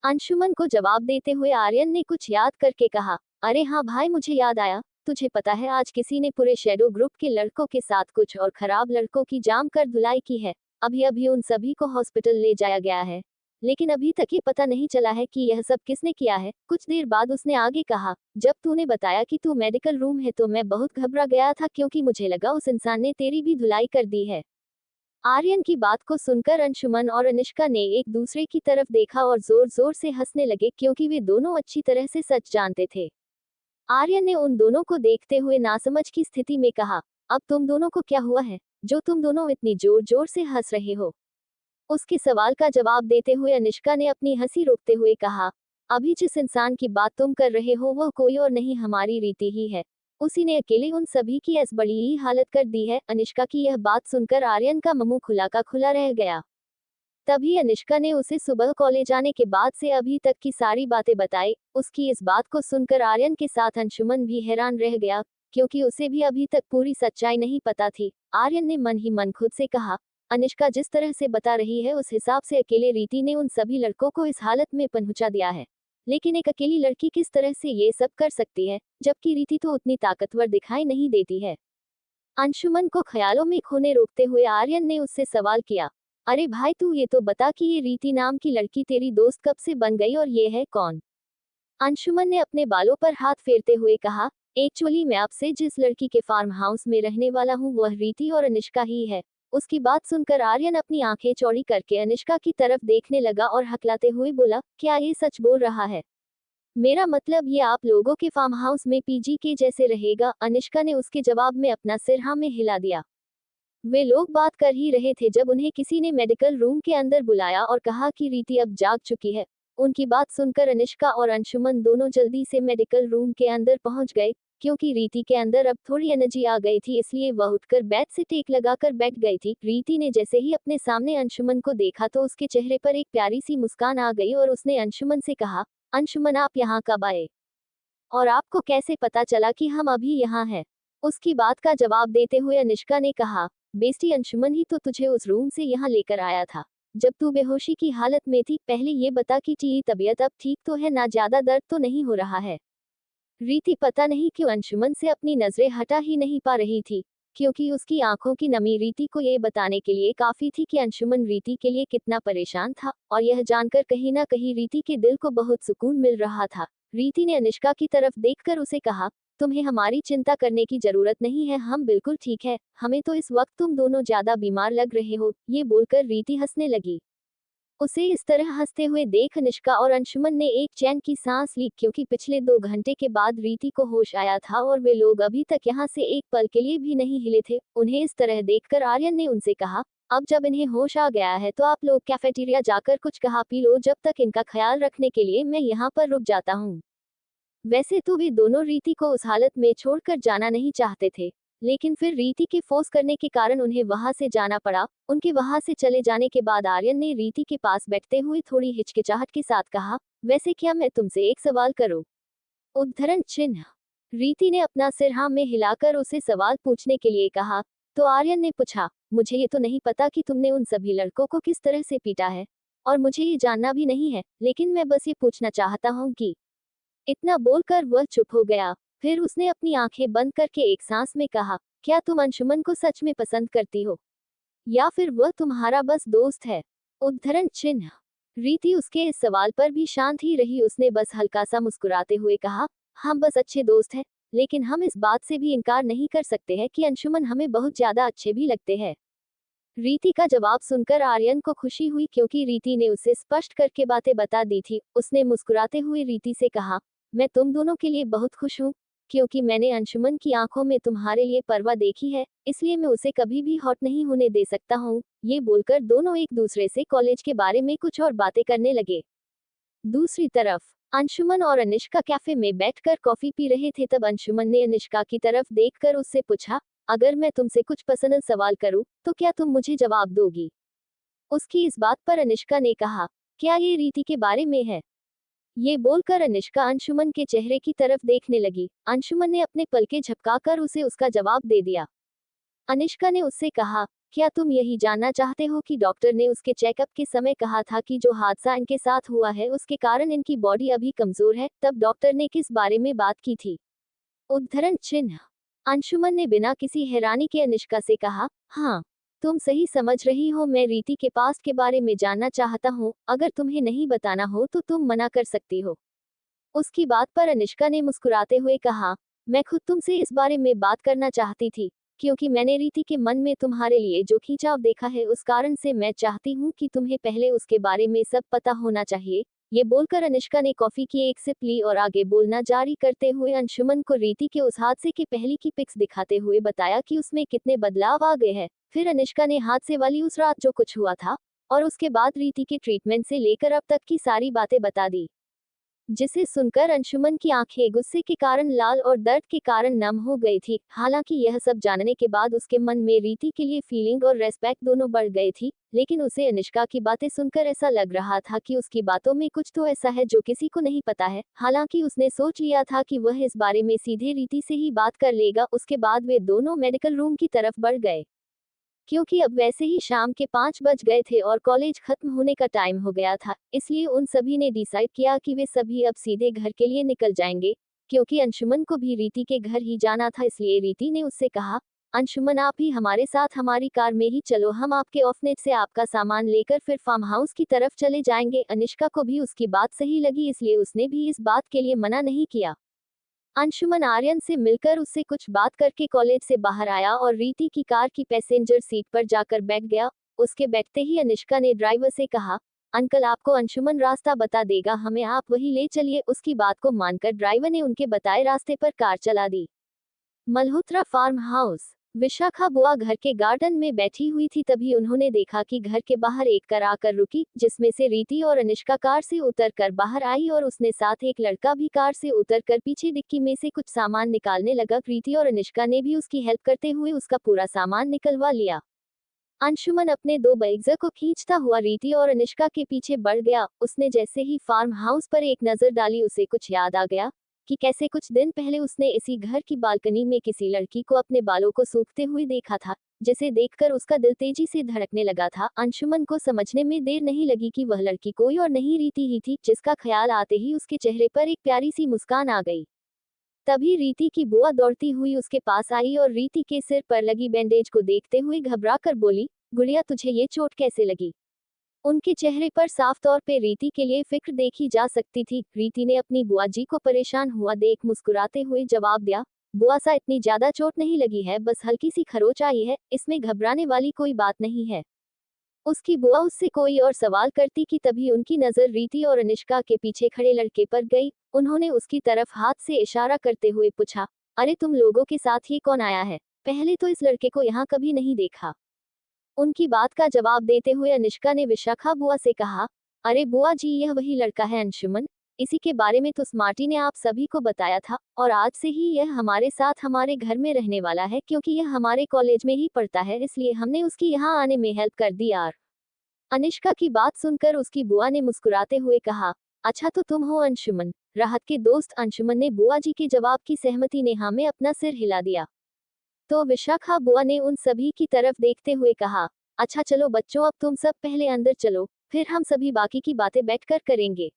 अंशुमन को जवाब देते हुए आर्यन ने कुछ याद करके कहा, अरे हाँ भाई मुझे याद आया, तुझे पता है आज किसी ने पूरे शेडो ग्रुप के लड़कों के साथ कुछ और खराब लड़कों की जाम कर धुलाई की है। अभी अभी उन सभी को हॉस्पिटल ले जाया गया है, लेकिन अभी तक ये पता नहीं चला है कि यह सब किसने किया है। कुछ देर बाद उसने आगे कहा, जब तूने बताया कि तू मेडिकल रूम है तो मैं बहुत घबरा गया था, क्योंकि मुझे लगा उस इंसान ने तेरी भी धुलाई कर दी है। आर्यन की बात को सुनकर अंशुमन और अनिष्का ने एक दूसरे की तरफ देखा और जोर जोर से हंसने लगे, क्योंकि वे दोनों अच्छी तरह से सच जानते थे। आर्यन ने उन दोनों को देखते हुए नासमझ की स्थिति में कहा, अब तुम दोनों को क्या हुआ है, जो तुम दोनों इतनी जोर जोर से हंस रहे हो। उसके सवाल का जवाब देते हुए अनिष्का ने अपनी हंसी रोकते हुए कहा, अभी जिस इंसान की बात तुम कर रहे हो वह कोई और नहीं, हमारी रीति ही है। उसी ने अकेले उन सभी की ऐसी बड़ी ही हालत कर दी है। अनिष्का की यह बात सुनकर आर्यन का मुंह खुला का खुला रह गया। तभी अनुष्का ने उसे सुबह कॉलेज आने के बाद से अभी तक की सारी बातें बताई। उसकी इस बात को सुनकर आर्यन के साथ अंशुमन भी हैरान रह गया, क्योंकि उसे भी अभी तक पूरी सच्चाई नहीं पता थी। आर्यन ने मन ही मन खुद से कहा, अनुष्का जिस तरह से बता रही है उस हिसाब से अकेले रीति ने उन सभी लड़कों को इस हालत में पहुंचा दिया है। लेकिन एक अकेली लड़की किस तरह से ये सब कर सकती है, जबकि रीति तो उतनी ताकतवर दिखाई नहीं देती है। अंशुमन को ख्यालों में खोने रोकते हुए आर्यन ने उससे सवाल किया, अरे भाई तू ये तो बता कि ये रीति नाम की लड़की तेरी दोस्त कब से बन गई और ये है कौन? अंशुमन ने अपने बालों पर हाथ फेरते हुए कहा, एक्चुअली मैं आपसे जिस लड़की के फार्म हाउस में रहने वाला हूँ वह रीति और अनुष्का ही है। उसकी बात सुनकर आर्यन अपनी आंखें चौड़ी करके अनुष्का की तरफ देखने लगा और हकलाते हुए बोला, क्या ये सच बोल रहा है? मेरा मतलब ये आप लोगों के फार्म हाउस में पीजी के जैसे रहेगा? अनुष्का ने उसके जवाब में अपना सिर हाँ में हिला दिया। वे लोग बात कर ही रहे थे जब उन्हें किसी ने मेडिकल रूम के अंदर बुलाया और कहा कि रीति अब जाग चुकी है। उनकी बात सुनकर अनुष्का और अंशुमन दोनों जल्दी से मेडिकल रूम के अंदर पहुंच गए, क्योंकि रीति के अंदर अब थोड़ी एनर्जी आ गई थी, इसलिए वह उठकर बेड से टेक लगाकर बैठ गई थी। रीति ने जैसे ही अपने सामने अंशुमन को देखा तो उसके चेहरे पर एक प्यारी सी मुस्कान आ गई और उसने अंशुमन से कहा, अंशुमन आप यहाँ कब आए? और आपको कैसे पता चला कि हम अभी यहाँ हैं? उसकी बात का जवाब देते हुए अनुष्का ने कहा, बेस्टी अंशुमन ही तो तुझे उस रूम से यहाँ लेकर आया था जब तू बेहोशी की हालत में थी। पहले ये बता कि तेरी तबीयत अब ठीक तो है ना, ज्यादा दर्द तो नहीं हो रहा है? रीति पता नहीं क्यों अंशुमन से अपनी नजरें हटा ही नहीं पा रही थी, क्योंकि उसकी आंखों की नमी रीति को ये बताने के लिए काफी थी कि अंशुमन रीति के लिए कितना परेशान था, और यह जानकर कहीं ना कहीं रीति के दिल को बहुत सुकून मिल रहा था। रीति ने अनुष्का की तरफ देखकर उसे कहा, तुम्हें हमारी चिंता करने की जरूरत नहीं है, हम बिल्कुल ठीक है। हमें तो इस वक्त तुम दोनों ज्यादा बीमार लग रहे हो। ये बोलकर रीति हंसने लगी। उसे इस तरह हंसते हुए देख अनुष्का और अंशुमन ने एक चैन की सांस ली, क्योंकि पिछले 2 घंटे के बाद रीति को होश आया था और वे लोग अभी तक यहाँ से एक पल के लिए भी नहीं हिले थे। उन्हें इस तरह देखकर आर्यन ने उनसे कहा, अब जब इन्हें होश आ गया है तो आप लोग कैफेटेरिया जाकर कुछ कहा पी लो, जब तक इनका ख्याल रखने के लिए मैं यहाँ पर रुक जाता हूँ। वैसे तो वे दोनों रीति को उस हालत में छोड़कर जाना नहीं चाहते थे, लेकिन फिर रीति के फोर्स करने के कारण उन्हें वहां से जाना पड़ा। उनके वहां से चले जाने के बाद आर्यन ने रीति के पास बैठते हुए थोड़ी हिचकिचाहट के साथ कहा, वैसे क्या मैं तुमसे एक सवाल करूं? उद्धरण चिन्ह। रीति ने अपना सिर हाँ में हिलाकर उसे सवाल पूछने के लिए कहा। तो आर्यन ने पूछा, मुझे ये तो नहीं पता कि तुमने उन सभी लड़कों को किस तरह से पीटा है, और मुझे ये जानना भी नहीं है, लेकिन मैं बस ये पूछना चाहता हूँ कि। इतना बोलकर वह चुप हो गया। फिर उसने अपनी आंखें बंद करके एक सांस में कहा, क्या तुम अंशुमन को सच में पसंद करती हो, या फिर वह तुम्हारा बस दोस्त है? उद्धरण चिन्ह। रीति उसके इस सवाल पर भी शांत ही रही। उसने बस हल्का सा मुस्कुराते हुए कहा, हम बस अच्छे दोस्त हैं, लेकिन हम इस बात से भी इनकार नहीं कर सकते हैं कि अंशुमन हमें बहुत ज्यादा अच्छे भी लगते हैं। रीति का जवाब सुनकर आर्यन को खुशी हुई, क्योंकि रीति ने उसे स्पष्ट करके बातें बता दी थी। उसने मुस्कुराते हुए रीति से कहा, मैं तुम दोनों के लिए बहुत खुश हूँ, क्योंकि मैंने अंशुमन की आंखों में तुम्हारे लिए परवाह देखी है, इसलिए मैं उसे कभी भी हॉट नहीं होने दे सकता हूँ। ये बोलकर दोनों एक दूसरे से कॉलेज के बारे में कुछ और बातें करने लगे। दूसरी तरफ अंशुमन और अनुष्का कैफे में बैठकर कॉफी पी रहे थे। तब अंशुमन ने अनुष्का की तरफ देखकर उससे पूछा, अगर मैं तुमसे कुछ पसंद सवाल करूं तो क्या तुम मुझे जवाब दोगी? उसकी इस बात पर अनुष्का ने कहा, क्या ये रीति के बारे में है? ये बोलकर अनुष्का अंशुमन के चेहरे की तरफ देखने लगी। अंशुमन ने अपने पलके झपकाकर उसे उसका जवाब दे दिया। अनुष्का ने उससे कहा, क्या तुम यही जानना चाहते हो कि डॉक्टर ने उसके चेकअप के समय कहा था कि जो हादसा इनके साथ हुआ है उसके कारण इनकी बॉडी अभी कमजोर है? तब डॉक्टर ने किस बारे में बात की थी? उद्धरण चिन्ह। अंशुमन ने बिना किसी हैरानी के अनुष्का से कहा, हाँ, तुम सही समझ रही हो, मैं रीति के पास्ट के बारे में जानना चाहता हूँ। अगर तुम्हें नहीं बताना हो तो तुम मना कर सकती हो। उसकी बात पर अनुष्का ने मुस्कुराते हुए कहा, मैं खुद तुमसे इस बारे में बात करना चाहती थी, क्योंकि मैंने रीति के मन में तुम्हारे लिए जो खींचाव देखा है उस कारण से मैं चाहती हूँ कि तुम्हें पहले उसके बारे में सब पता होना चाहिए। ये बोलकर अनुष्का ने कॉफी की एक सिप ली और आगे बोलना जारी करते हुए अंशुमन को रीति के उस हादसे की पहली की पिक्स दिखाते हुए बताया कि उसमें कितने बदलाव आ गए हैं। फिर अनुष्का ने हादसे वाली उस रात जो कुछ हुआ था और उसके बाद रीति के ट्रीटमेंट से लेकर अब तक की सारी बातें बता दी। जिसे सुनकर अंशुमन की आंखें गुस्से के कारण लाल और दर्द के कारण नम हो गई थी। हालांकि यह सब जानने के बाद उसके मन में रीति के लिए फीलिंग और रेस्पेक्ट दोनों बढ़ गई थी, लेकिन उसे अनुष्का की बातें सुनकर ऐसा लग रहा था कि उसकी बातों में कुछ तो ऐसा है जो किसी को नहीं पता है। हालांकि उसने सोच लिया था कि वह इस बारे में सीधे रीति से ही बात कर लेगा। उसके बाद वे दोनों मेडिकल रूम की तरफ बढ़ गए, क्योंकि अब वैसे ही शाम के 5 बज गए थे और कॉलेज खत्म होने का टाइम हो गया था। इसलिए उन सभी ने डिसाइड किया कि वे सभी अब सीधे घर के लिए निकल जाएंगे, क्योंकि अंशुमन को भी रीति के घर ही जाना था। इसलिए रीति ने उससे कहा, अंशुमन आप भी हमारे साथ हमारी कार में ही चलो, हम आपके ऑफनेट से आपका सामान लेकर फिर फार्म हाउस की तरफ चले जाएंगे। अनुष्का को भी उसकी बात सही लगी, इसलिए उसने भी इस बात के लिए मना नहीं किया। अंशुमन आर्यन से मिलकर उससे कुछ बात करके कॉलेज से बाहर आया और रीति की कार की पैसेंजर सीट पर जाकर बैठ गया। उसके बैठते ही अनुष्का ने ड्राइवर से कहा, अंकल आपको अंशुमन रास्ता बता देगा, हमें आप वही ले चलिए। उसकी बात को मानकर ड्राइवर ने उनके बताए रास्ते पर कार चला दी। Malhotra farm house. विशाखा बुआ घर के गार्डन में बैठी हुई थी, तभी उन्होंने देखा कि घर के बाहर एक कार आकर रुकी, जिसमें से रीति और अनुष्का कार से उतरकर बाहर आई और उसने साथ एक लड़का भी कार से उतरकर पीछे डिक्की में से कुछ सामान निकालने लगा। रीति और अनुष्का ने भी उसकी हेल्प करते हुए उसका पूरा सामान निकलवा लिया। अंशुमन अपने 2 बैग्स को खींचता हुआ रीति और अनुष्का के पीछे बढ़ गया। उसने जैसे ही फार्म हाउस पर एक नजर डाली, उसे कुछ याद आ गया कि कैसे कुछ दिन पहले उसने इसी घर की बालकनी में किसी लड़की को अपने बालों को सूखते हुए देखा था, जिसे देखकर उसका दिल तेजी से धड़कने लगा था। अंशुमन को समझने में देर नहीं लगी कि वह लड़की कोई और नहीं रीति ही थी, जिसका ख्याल आते ही उसके चेहरे पर एक प्यारी सी मुस्कान आ गई। तभी रीति की बुआ दौड़ती हुई उसके पास आई और रीति के सिर पर लगी बैंडेज को देखते हुए घबरा कर बोली, गुड़िया तुझे ये चोट कैसे लगी? उनके चेहरे पर साफ तौर पे रीति के लिए फिक्र देखी जा सकती थी। रीति ने अपनी बुआ जी को परेशान हुआ देख मुस्कुराते हुए जवाब दिया, बुआ सा इतनी ज्यादा चोट नहीं लगी है, बस हल्की सी खरोच आई है, इसमें घबराने वाली कोई बात नहीं है। उसकी बुआ उससे कोई और सवाल करती कि तभी उनकी नजर रीति और अनुष्का के पीछे खड़े लड़के पर गई। उन्होंने उसकी तरफ हाथ से इशारा करते हुए पूछा, अरे तुम लोगों के साथ ये कौन आया है? पहले तो इस लड़के को यहाँ कभी नहीं देखा। उनकी बात का जवाब देते हुए अनुष्का ने विशाखा बुआ से कहा, अरे बुआ जी यह वही लड़का है अंशुमन, इसी के बारे में तो स्मार्टी ने आप सभी को बताया था, और आज से ही यह हमारे साथ हमारे घर में रहने वाला है। क्योंकि यह हमारे कॉलेज में ही पढ़ता है, इसलिए हमने उसकी यहाँ आने में हेल्प कर दी यार। अनुष्का की बात सुनकर उसकी बुआ ने मुस्कुराते हुए कहा, अच्छा तो तुम हो अंशुमन, राहत के दोस्त। अंशुमन ने बुआ जी के जवाब की सहमति ने हाँ में अपना सिर हिला दिया। तो विशाखा बुआ ने उन सभी की तरफ देखते हुए कहा, अच्छा चलो बच्चों, अब तुम सब पहले अंदर चलो, फिर हम सभी बाकी की बातें बैठकर करेंगे।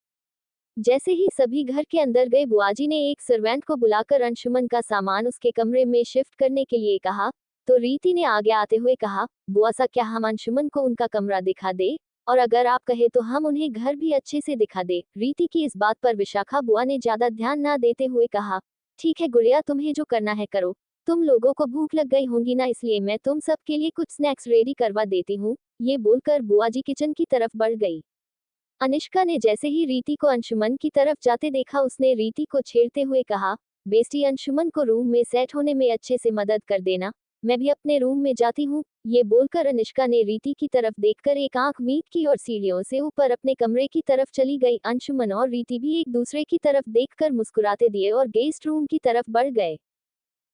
जैसे ही सभी घर के अंदर गए, बुआजी ने एक सर्वेंट को बुलाकर अंशुमन का सामान उसके कमरे में शिफ्ट करने के लिए कहा। तो रीति ने आगे आते हुए कहा, बुआ सा क्या हम अंशुमन को उनका कमरा दिखा दे, और अगर आप कहे तो हम उन्हें घर भी अच्छे से दिखा दे। रीति की इस बात पर विशाखा बुआ ने ज्यादा ध्यान ना देते हुए कहा, ठीक है गुड़िया, तुम्हें जो करना है करो। तुम लोगों को भूख लग गई होंगी ना, इसलिए मैं तुम सब के लिए कुछ स्नैक्स रेडी करवा देती हूँ। ये बोलकर बुआजी किचन की तरफ बढ़ गई। अनुष्का ने जैसे ही रीति को अंशुमन की तरफ जाते देखा, उसने रीति को छेड़ते हुए कहा, बेस्टी अंशुमन को रूम में सेट होने में अच्छे से मदद कर देना, मैं भी अपने रूम में जाती हूँ। ये बोलकर अनुष्का ने रीति की तरफ देखकर एक आंख मीट की और सीढ़ियों से ऊपर अपने कमरे की तरफ चली गई। अंशुमन और रीति भी एक दूसरे की तरफ देखकर मुस्कुराते दिए और गेस्ट रूम की तरफ बढ़ गए।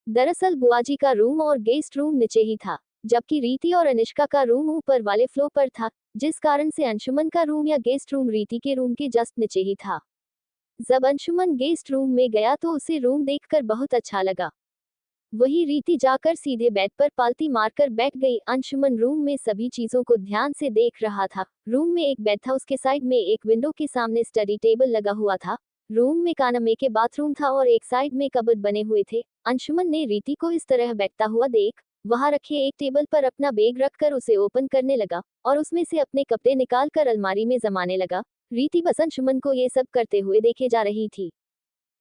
दरअसल बुआजी का रूम और गेस्ट रूम नीचे ही था, जबकि रीति और अनुष्का का रूम ऊपर वाले फ्लोर पर था, जिस कारण से अंशुमन का रूम या गेस्ट रूम रीति के रूम के जस्ट नीचे ही था। जब अंशुमन गेस्ट रूम में गया तो उसे रूम देखकर बहुत अच्छा लगा। वही रीति जाकर सीधे बेड पर पालती मारकर बैठ गई। अंशुमन रूम में सभी चीजों को ध्यान से देख रहा था। रूम में एक बेड था, उसके साइड में एक विंडो के सामने स्टडी टेबल लगा हुआ था। रूम में कानमे के बाथरूम था और एक साइड में कबर्ड बने हुए थे। अंशुमन ने रीति को इस तरह बैठता हुआ देख वहां रखे एक टेबल पर अपना बैग रखकर उसे ओपन करने लगा और उसमें से अपने कपड़े निकालकर अलमारी में जमाने लगा। रीति बस अंशुमन को ये सब करते हुए देखे जा रही थी।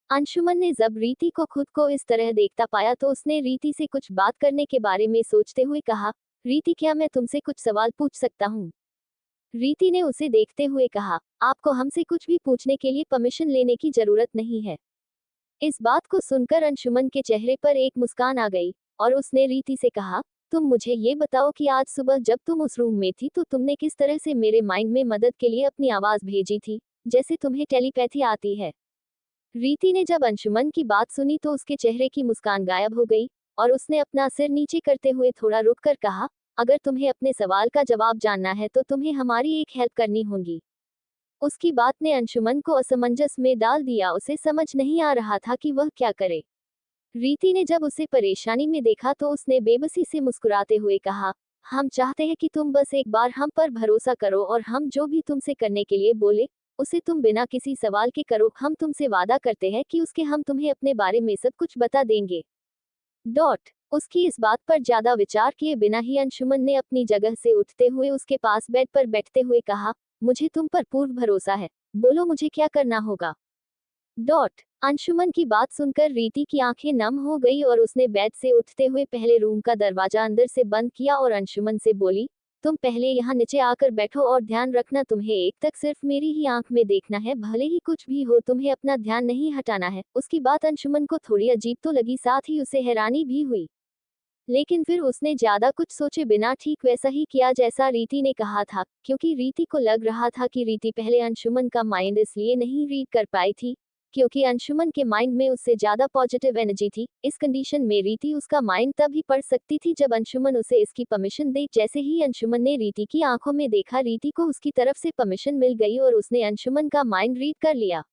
अंशुमन ने जब रीति को खुद को इस तरह देखता पाया तो उसने रीति से कुछ बात करने के बारे में सोचते हुए कहा, रीति क्या मैं तुमसे कुछ सवाल पूछ सकता हूँ? रीति ने उसे देखते हुए कहा, आपको हमसे कुछ भी पूछने के लिए परमिशन लेने की जरूरत नहीं है। इस बात को सुनकर अंशुमन के चेहरे पर एक मुस्कान आ गई और उसने रीति से कहा, तुम मुझे ये बताओ कि आज सुबह जब तुम उस रूम में थी तो तुमने किस तरह से मेरे माइंड में मदद के लिए अपनी आवाज भेजी थी, जैसे तुम्हें टेलीपैथी आती है। रीति ने जब अंशुमन की बात सुनी तो उसके चेहरे की मुस्कान गायब हो गई और उसने अपना सिर नीचे करते हुए थोड़ा रुककर कहा, अगर तुम्हें अपने सवाल का जवाब जानना है तो तुम्हें हमारी एक हेल्प करनी होगी। उसकी बात ने अंशुमन को असमंजस में डाल दिया। उसे समझ नहीं आ रहा था कि वह क्या करे। रीति ने जब उसे परेशानी में देखा तो उसने बेबसी से मुस्कुराते हुए कहा, हम चाहते हैं कि तुम बस एक बार हम पर भरोसा करो और हम जो भी तुमसे करने के लिए बोले उसे तुम बिना किसी सवाल के करो। हम तुमसे वादा करते हैं कि उसके हम तुम्हें अपने बारे में सब कुछ बता देंगे। डॉट। उसकी इस बात पर ज्यादा विचार किए बिना ही अंशुमन ने अपनी जगह से उठते हुए उसके पास बेड पर बैठते हुए कहा, मुझे तुम पर पूर्ण भरोसा है, बोलो मुझे क्या करना होगा। डॉट। अंशुमन की बात सुनकर रीति की आंखें नम हो गई और उसने बेड से उठते हुए पहले रूम का दरवाजा अंदर से बंद किया और अंशुमन से बोली, तुम पहले यहाँ नीचे आकर बैठो और ध्यान रखना तुम्हें एक तक सिर्फ मेरी ही आंख में देखना है, भले ही कुछ भी हो तुम्हें अपना ध्यान नहीं हटाना है। उसकी बात अंशुमन को थोड़ी अजीब तो लगी, साथ ही उसे हैरानी भी हुई, लेकिन फिर उसने ज्यादा कुछ सोचे बिना ठीक वैसा ही किया जैसा रीति ने कहा था, क्योंकि रीति को लग रहा था कि रीति पहले अंशुमन का माइंड इसलिए नहीं रीड कर पाई थी क्योंकि अंशुमन के माइंड में उससे ज्यादा पॉजिटिव एनर्जी थी। इस कंडीशन में रीति उसका माइंड तभी पढ़ सकती थी जब अंशुमन उसे इसकी परमिशन दे। जैसे ही अंशुमन ने रीति की आंखों में देखा, रीति को उसकी तरफ से परमिशन मिल गई और उसने अंशुमन का माइंड रीड कर लिया।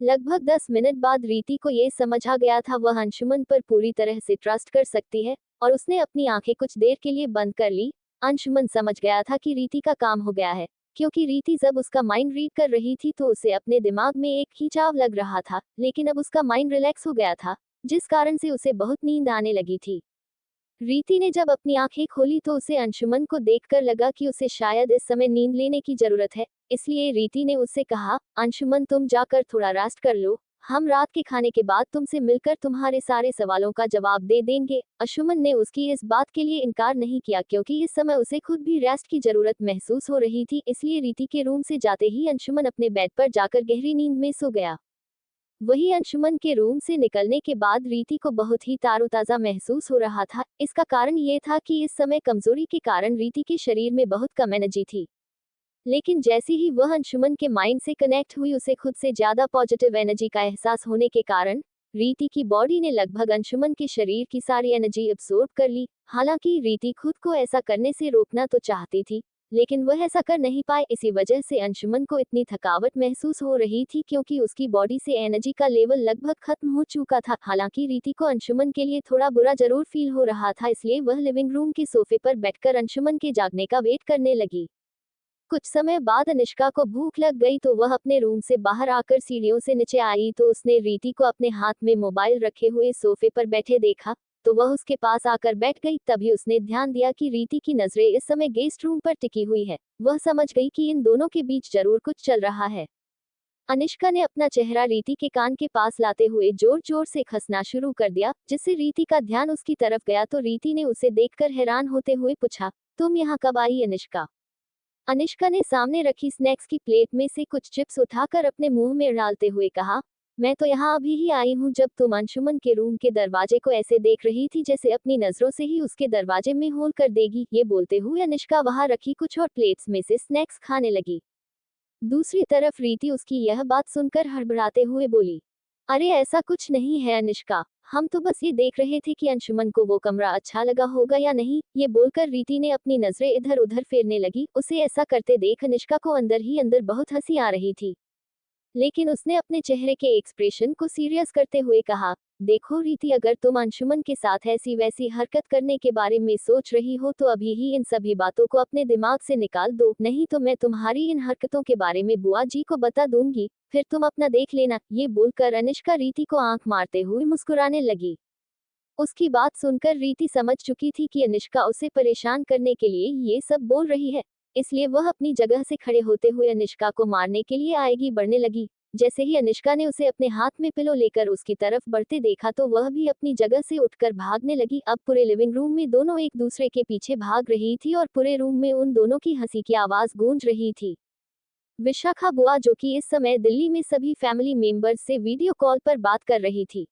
लगभग 10 मिनट बाद रीति को ये समझ आ गया था वह अंशुमन पर पूरी तरह से ट्रस्ट कर सकती है और उसने अपनी आंखें कुछ देर के लिए बंद कर ली। अंशुमन समझ गया था कि रीति का काम हो गया है, क्योंकि रीति जब उसका माइंड रीड कर रही थी तो उसे अपने दिमाग में एक खिंचाव लग रहा था, लेकिन अब उसका माइंड रिलैक्स हो गया था, जिस कारण से उसे बहुत नींद आने लगी थी। रीति ने जब अपनी आंखें खोली तो उसे अंशुमन को देखकर लगा कि उसे शायद इस समय नींद लेने की जरूरत है, इसलिए रीति ने उससे कहा, अंशुमन तुम जाकर थोड़ा रेस्ट कर लो, हम रात के खाने के बाद तुमसे मिलकर तुम्हारे सारे सवालों का जवाब दे देंगे। अंशुमन ने उसकी इस बात के लिए इनकार नहीं किया क्योंकि इस समय उसे खुद भी रेस्ट की जरूरत महसूस हो रही थी, इसलिए रीति के रूम से जाते ही अंशुमन अपने बेड पर जाकर गहरी नींद में सो गया। वही अंशुमन के रूम से निकलने के बाद रीति को बहुत ही तारोताजा महसूस हो रहा था। इसका कारण ये था कि इस समय कमजोरी के कारण रीति के शरीर में बहुत कम एनर्जी थी, लेकिन जैसे ही वह अंशुमन के माइंड से कनेक्ट हुई उसे खुद से ज्यादा पॉजिटिव एनर्जी का एहसास होने के कारण रीति की बॉडी ने लगभग अंशुमन के शरीर की सारी एनर्जी एब्सॉर्ब कर ली। हालांकि रीति खुद को ऐसा करने से रोकना तो चाहती थी, लेकिन वह ऐसा कर नहीं पाए। इसी वजह से अंशुमन को इतनी थकावट महसूस हो रही थी क्योंकि उसकी बॉडी से एनर्जी का लेवल लगभग खत्म हो चुका था। हालांकि रीति को अंशुमन के लिए थोड़ा बुरा जरूर फील हो रहा था, इसलिए वह लिविंग रूम के सोफे पर बैठकर अंशुमन के जागने का वेट करने लगी। कुछ समय बाद अनिष्का को भूख लग गई तो वह अपने रूम से बाहर आकर सीढ़ियों से नीचे आई तो उसने रीति को अपने हाथ में मोबाइल रखे हुए सोफे पर बैठे देखा, तो वह उसके पास आकर बैठ गई। तभी उसने ध्यान दिया कि रीति की नजरें इस समय गेस्ट रूम पर टिकी हुई है। वह समझ गई कि इन दोनों के बीच जरूर कुछ चल रहा है। अनिष्का ने अपना चेहरा रीति के कान के पास लाते हुए जोर जोर से खसना शुरू कर दिया, जिससे रीति का ध्यान उसकी तरफ गया तो रीति ने उसे देखकर हैरान होते हुए पूछा, तुम यहाँ कब आई अनिष्का? अनिष्का ने सामने रखी स्नैक्स की प्लेट में से कुछ चिप्स उठाकर अपने मुंह में डालते हुए कहा, मैं तो यहाँ अभी ही आई हूँ जब तुम अंशुमन के रूम के दरवाजे को ऐसे देख रही थी जैसे अपनी नजरों से ही उसके दरवाजे में होल कर देगी। ये बोलते हुए अनिष्का वहां रखी कुछ और प्लेट्स में से स्नैक्स खाने लगी। दूसरी तरफ रीति उसकी यह बात सुनकर हड़बड़ाते हुए बोली, अरे ऐसा कुछ नहीं है अनिष्का, हम तो बस ये देख रहे थे कि अंशुमन को वो कमरा अच्छा लगा होगा या नहीं। ये बोलकर रीति ने अपनी नजरें इधर उधर फेरने लगी। उसे ऐसा करते देख अनिष्का को अंदर ही अंदर बहुत हंसी आ रही थी, लेकिन उसने अपने चेहरे के एक्सप्रेशन को सीरियस करते हुए कहा, देखो रीति, अगर तुम अंशुमन के साथ ऐसी वैसी हरकत करने के बारे में सोच रही हो तो अभी ही इन सभी बातों को अपने दिमाग से निकाल दो, नहीं तो मैं तुम्हारी इन हरकतों के बारे में बुआ जी को बता दूंगी, फिर तुम अपना देख लेना। ये बोलकर अनिष्का रीति को आंख मारते हुए मुस्कुराने लगी। उसकी बात सुनकर रीति समझ चुकी थी कि अनिष्का उसे परेशान करने के लिए ये सब बोल रही है, इसलिए वह अपनी जगह से खड़े होते हुए अनिष्का को मारने के लिए आगे बढ़ने लगी। जैसे ही अनिष्का ने उसे अपने हाथ में पिलो लेकर उसकी तरफ बढ़ते देखा तो वह भी अपनी जगह से उठकर भागने लगी। अब पूरे लिविंग रूम में दोनों एक दूसरे के पीछे भाग रही थी और पूरे रूम में उन दोनों की हंसी की आवाज गूंज रही थी। विशाखा बुआ, जो कि इस समय दिल्ली में सभी फैमिली मेंबर्स से वीडियो कॉल पर बात कर रही थी,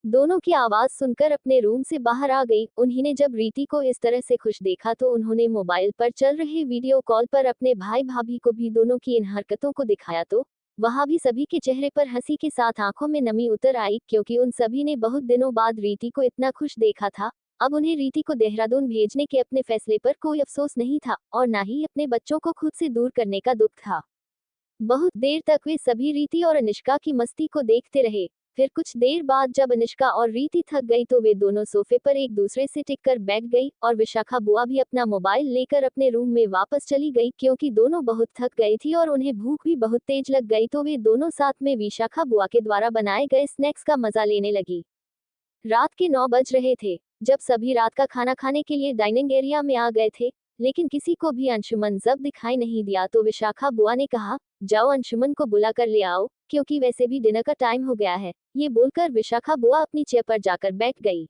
दोनों की आवाज सुनकर अपने रूम से बाहर आ गई। उन्होंने जब रीति को इस तरह से खुश देखा तो उन्होंने मोबाइल पर चल रहे वीडियो कॉल पर अपने भाई भाभी को भी दोनों की इन हरकतों को दिखाया तो वहां भी सभी के चेहरे पर हंसी के साथ आंखों में नमी उतर आई, क्योंकि उन सभी ने बहुत दिनों बाद रीति को इतना खुश देखा था। अब उन्हें रीति को देहरादून भेजने के अपने फैसले पर कोई अफसोस नहीं था और ना ही अपने बच्चों को खुद से दूर करने का दुख था। बहुत देर तक वे सभी रीति और अनिष्का की मस्ती को देखते रहे। फिर कुछ देर बाद जब अनिष्का और रीति थक गई तो वे दोनों सोफे पर एक दूसरे से टिककर बैठ गई और विशाखा बुआ भी अपना मोबाइल लेकर अपने रूम में वापस चली गई, क्योंकि दोनों बहुत थक गई थी और उन्हें भूख भी बहुत तेज लग गई। तो वे दोनों साथ में विशाखा बुआ के द्वारा बनाए गए स्नैक्स का मजा लेने लगी। रात के 9 बज रहे थे जब सभी रात का खाना खाने के लिए डाइनिंग एरिया में आ गए थे, लेकिन किसी को भी अंशुमन जब दिखाई नहीं दिया तो विशाखा बुआ ने कहा, जाओ अंशुमन को बुला कर ले आओ, क्योंकि वैसे भी डिनर का टाइम हो गया है। ये बोलकर विशाखा बुआ अपनी चेयर पर जाकर बैठ गई।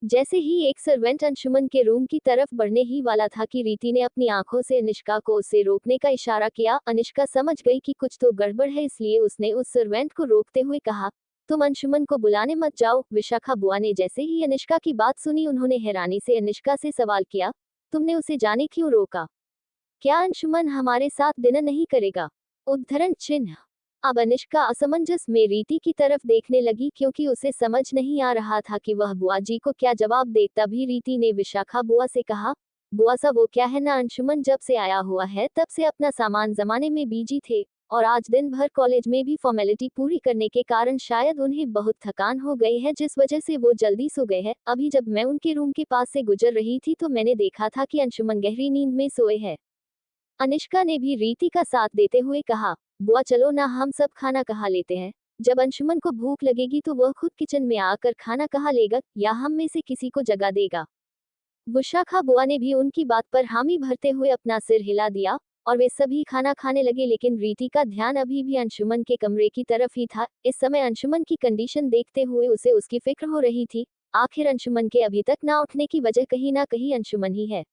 जैसे ही एक सर्वेंट अंशुमन के रूम की तरफ बढ़ने ही वाला था कि रीति ने अपनी आंखों से अनिष्का को उसे रोकने का इशारा किया। अनिष्का समझ गई कि कुछ तो गड़बड़ है, इसलिए उसने उस सर्वेंट को रोकते हुए कहा, तुम अंशुमन को बुलाने मत जाओ। विशाखा बुआ ने जैसे ही अनिष्का की बात सुनी, उन्होंने हैरानी से अनिष्का से सवाल किया, तुमने उसे जाने क्यों रोका? क्या अंशुमन हमारे साथ डिनर नहीं करेगा? उद्धरण चिन्ह। अब अनिष्का असमंजस में रीति की तरफ देखने लगी, क्योंकि उसे समझ नहीं आ रहा था कि वह बुआ जी को क्या जवाब दे। तभी रीति ने विशाखा बुआ से कहा, बुआ सा वो क्या है ना, अंशुमन जब से आया हुआ है तब से अपना सामान जमाने में बिजी थे और आज दिन भर कॉलेज में भी फॉर्मेलिटी पूरी करने के कारण शायद उन्हें बहुत थकान हो गई है, जिस वजह से वो जल्दी सो गए हैं। अभी जब मैं उनके रूम के पास से गुजर रही थी तो मैंने देखा था कि अंशुमन गहरी नींद में सोए हैं। अनिष्का ने भी रीति का साथ देते हुए कहा, बुआ चलो ना हम सब खाना खा लेते हैं। जब अंशुमन को भूख लगेगी तो वह खुद किचन में आकर खाना खा लेगा या हम में से किसी को जगा देगा। विशाखा बुआ ने भी उनकी बात पर हामी भरते हुए अपना सिर हिला दिया और वे सभी खाना खाने लगे, लेकिन रीति का ध्यान अभी भी अंशुमन के कमरे की तरफ ही था। इस समय अंशुमन की कंडीशन देखते हुए उसे उसकी फिक्र हो रही थी। आखिर अंशुमन के अभी तक ना उठने की वजह कहीं ना कहीं अंशुमन ही है।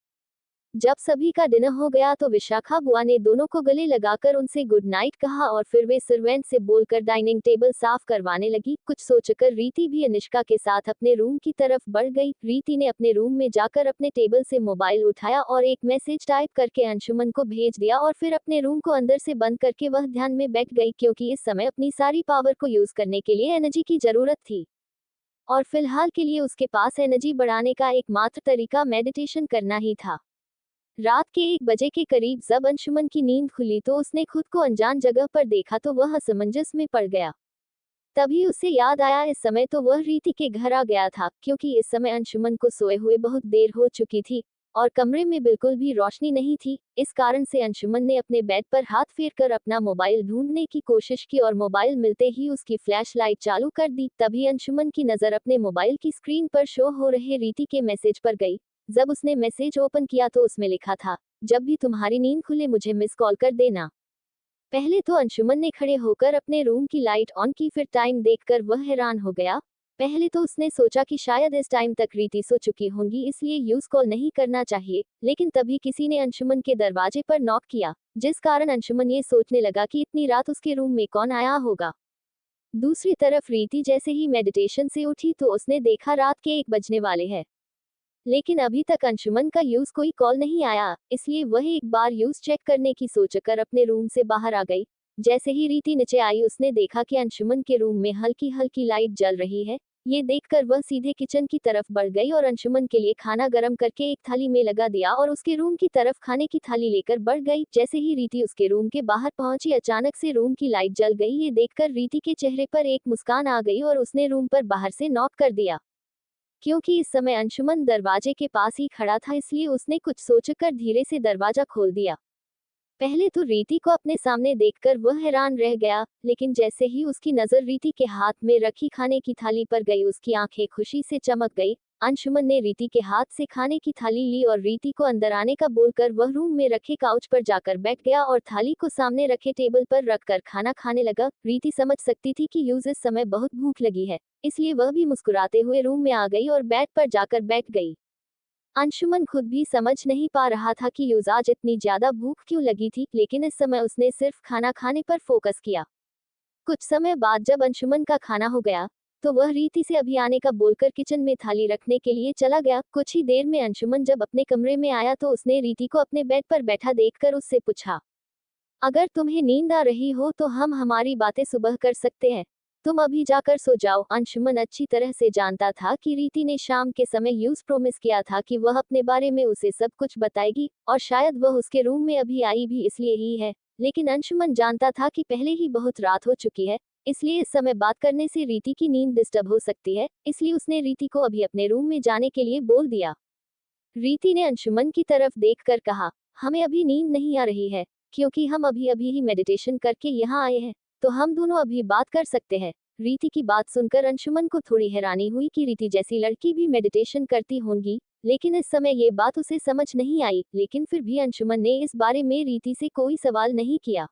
जब सभी का डिनर हो गया तो विशाखा बुआ ने दोनों को गले लगाकर उनसे गुड नाइट कहा और फिर वे सर्वेंट से बोलकर डाइनिंग टेबल साफ करवाने लगी। कुछ सोचकर रीति भी अनिष्का के साथ अपने रूम की तरफ बढ़ गई। रीति ने अपने रूम में जाकर अपने टेबल से मोबाइल उठाया और एक मैसेज टाइप करके अंशुमन को भेज दिया और फिर अपने रूम को अंदर से बंद करके वह ध्यान में बैठ गई, क्योंकि इस समय अपनी सारी पावर को यूज करने के लिए एनर्जी की जरूरत थी और फिलहाल के लिए उसके पास एनर्जी बढ़ाने का एकमात्र तरीका मेडिटेशन करना ही था। रात के 1 बजे के करीब जब अंशुमन की नींद खुली तो उसने खुद को अनजान जगह पर देखा तो वह असमंजस में पड़ गया। तभी उसे याद आया इस समय तो वह रीति के घर आ गया था, क्योंकि इस समय अंशुमन को सोए हुए बहुत देर हो चुकी थी और कमरे में बिल्कुल भी रोशनी नहीं थी। इस कारण से अंशुमन ने अपने बेड पर हाथ फेरकर अपना मोबाइल ढूंढने की कोशिश की और मोबाइल मिलते ही उसकी फ्लैश लाइट चालू कर दी। तभी अंशुमन की नजर अपने मोबाइल की स्क्रीन पर शो हो रहे रीति के मैसेज पर गई। जब उसने मैसेज ओपन किया तो उसमें लिखा था, जब भी तुम्हारी नींद खुले मुझे मिस कॉल कर देना। पहले तो अंशुमन ने खड़े होकर अपने रूम की लाइट ऑन की, फिर टाइम देखकर वह हैरान हो गया। पहले तो उसने सोचा कि शायद इस टाइम तक रीति सो चुकी होंगी, इसलिए यूज कॉल नहीं करना चाहिए, लेकिन तभी किसी ने अंशुमन के दरवाजे पर नॉक किया, जिस कारण अंशुमन ये सोचने लगा कि इतनी रात उसके रूम में कौन आया होगा। दूसरी तरफ रीति जैसे ही मेडिटेशन से उठी तो उसने देखा रात के 1 बजने वाले हैं, लेकिन अभी तक अंशुमन का यूज कोई कॉल नहीं आया, इसलिए वह एक बार यूज चेक करने की सोचकर अपने रूम से बाहर आ गई। जैसे ही रीति नीचे आई उसने देखा कि अंशुमन के रूम में हल्की हल्की लाइट जल रही है। ये देखकर वह सीधे किचन की तरफ बढ़ गई और अंशुमन के लिए खाना गर्म करके एक थाली में लगा दिया और उसके रूम की तरफ खाने की थाली लेकर बढ़ गई। जैसे ही रीति उसके रूम के बाहर पहुंची अचानक से रूम की लाइट जल गई। ये देखकर रीति के चेहरे पर एक मुस्कान आ गई और उसने रूम पर बाहर से नॉक कर दिया। क्योंकि इस समय अंशुमन दरवाजे के पास ही खड़ा था, इसलिए उसने कुछ सोचकर धीरे से दरवाजा खोल दिया। पहले तो रीति को अपने सामने देखकर वह हैरान रह गया, लेकिन जैसे ही उसकी नजर रीति के हाथ में रखी खाने की थाली पर गई उसकी आंखें खुशी से चमक गई। अंशुमन ने रीति के हाथ से खाने की थाली ली और रीति को अंदर आने का बोलकर वह रूम में रखे काउच पर जाकर बैठ गया और थाली को सामने रखे टेबल पर रखकर खाना खाने लगा। रीति समझ सकती थी कि यूज इस समय बहुत भूख लगी है, इसलिए वह भी मुस्कुराते हुए रूम में आ गई और बेड पर जाकर बैठ गई। अंशुमन खुद भी समझ नहीं पा रहा था कि यूज आज इतनी ज्यादा भूख क्यों लगी थी, लेकिन इस समय उसने सिर्फ खाना खाने पर फोकस किया। कुछ समय बाद जब अंशुमन का खाना हो गया तो वह रीति से अभी आने का बोलकर किचन में थाली रखने के लिए चला गया। कुछ ही देर में अंशुमन जब अपने कमरे में आया तो उसने रीति को अपने बेड पर बैठा देखकर उससे पूछा, अगर तुम्हें नींद आ रही हो तो हम हमारी बातें सुबह कर सकते हैं। तुम अभी जाकर सो जाओ। अंशुमन अच्छी तरह से जानता था कि रीति ने शाम के समय यूज प्रोमिस किया था कि वह अपने बारे में उसे सब कुछ बताएगी, और शायद वह उसके रूम में अभी आई भी इसलिए ही है। लेकिन अंशुमन जानता था कि पहले ही बहुत रात हो चुकी है, इसलिए इस समय बात करने से रीति की नींद डिस्टर्ब हो सकती है, इसलिए उसने रीति को अभी अपने रूम में जाने के लिए बोल दिया। रीति ने अंशुमन की तरफ देखकर कहा, हमें अभी नींद नहीं आ रही है, क्योंकि हम अभी अभी ही मेडिटेशन करके यहाँ आए हैं, तो हम दोनों अभी बात कर सकते हैं। रीति की बात सुनकर अंशुमन को थोड़ी हैरानी हुई कि रीति जैसी लड़की भी मेडिटेशन करती होंगी, लेकिन इस समय ये बात उसे समझ नहीं आई। लेकिन फिर भी अंशुमन ने इस बारे में रीति से कोई सवाल नहीं किया।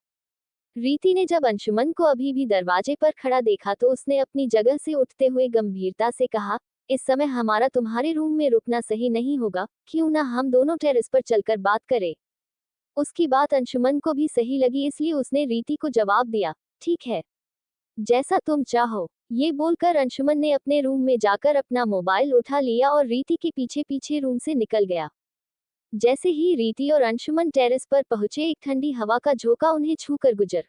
रीति ने जब अंशुमन को अभी भी दरवाजे पर खड़ा देखा तो उसने अपनी जगह से उठते हुए गंभीरता से कहा, इस समय हमारा तुम्हारे रूम में रुकना सही नहीं होगा, क्यों ना हम दोनों टेरेस पर चलकर बात करें। उसकी बात अंशुमन को भी सही लगी, इसलिए उसने रीति को जवाब दिया, ठीक है, जैसा तुम चाहो। ये बोलकर अंशुमन ने अपने रूम में जाकर अपना मोबाइल उठा लिया और रीति के पीछे पीछे रूम से निकल गया। जैसे ही रीति और अंशुमन टेरेस पर पहुंचे, एक ठंडी हवा का झोंका उन्हें छूकर गुजर,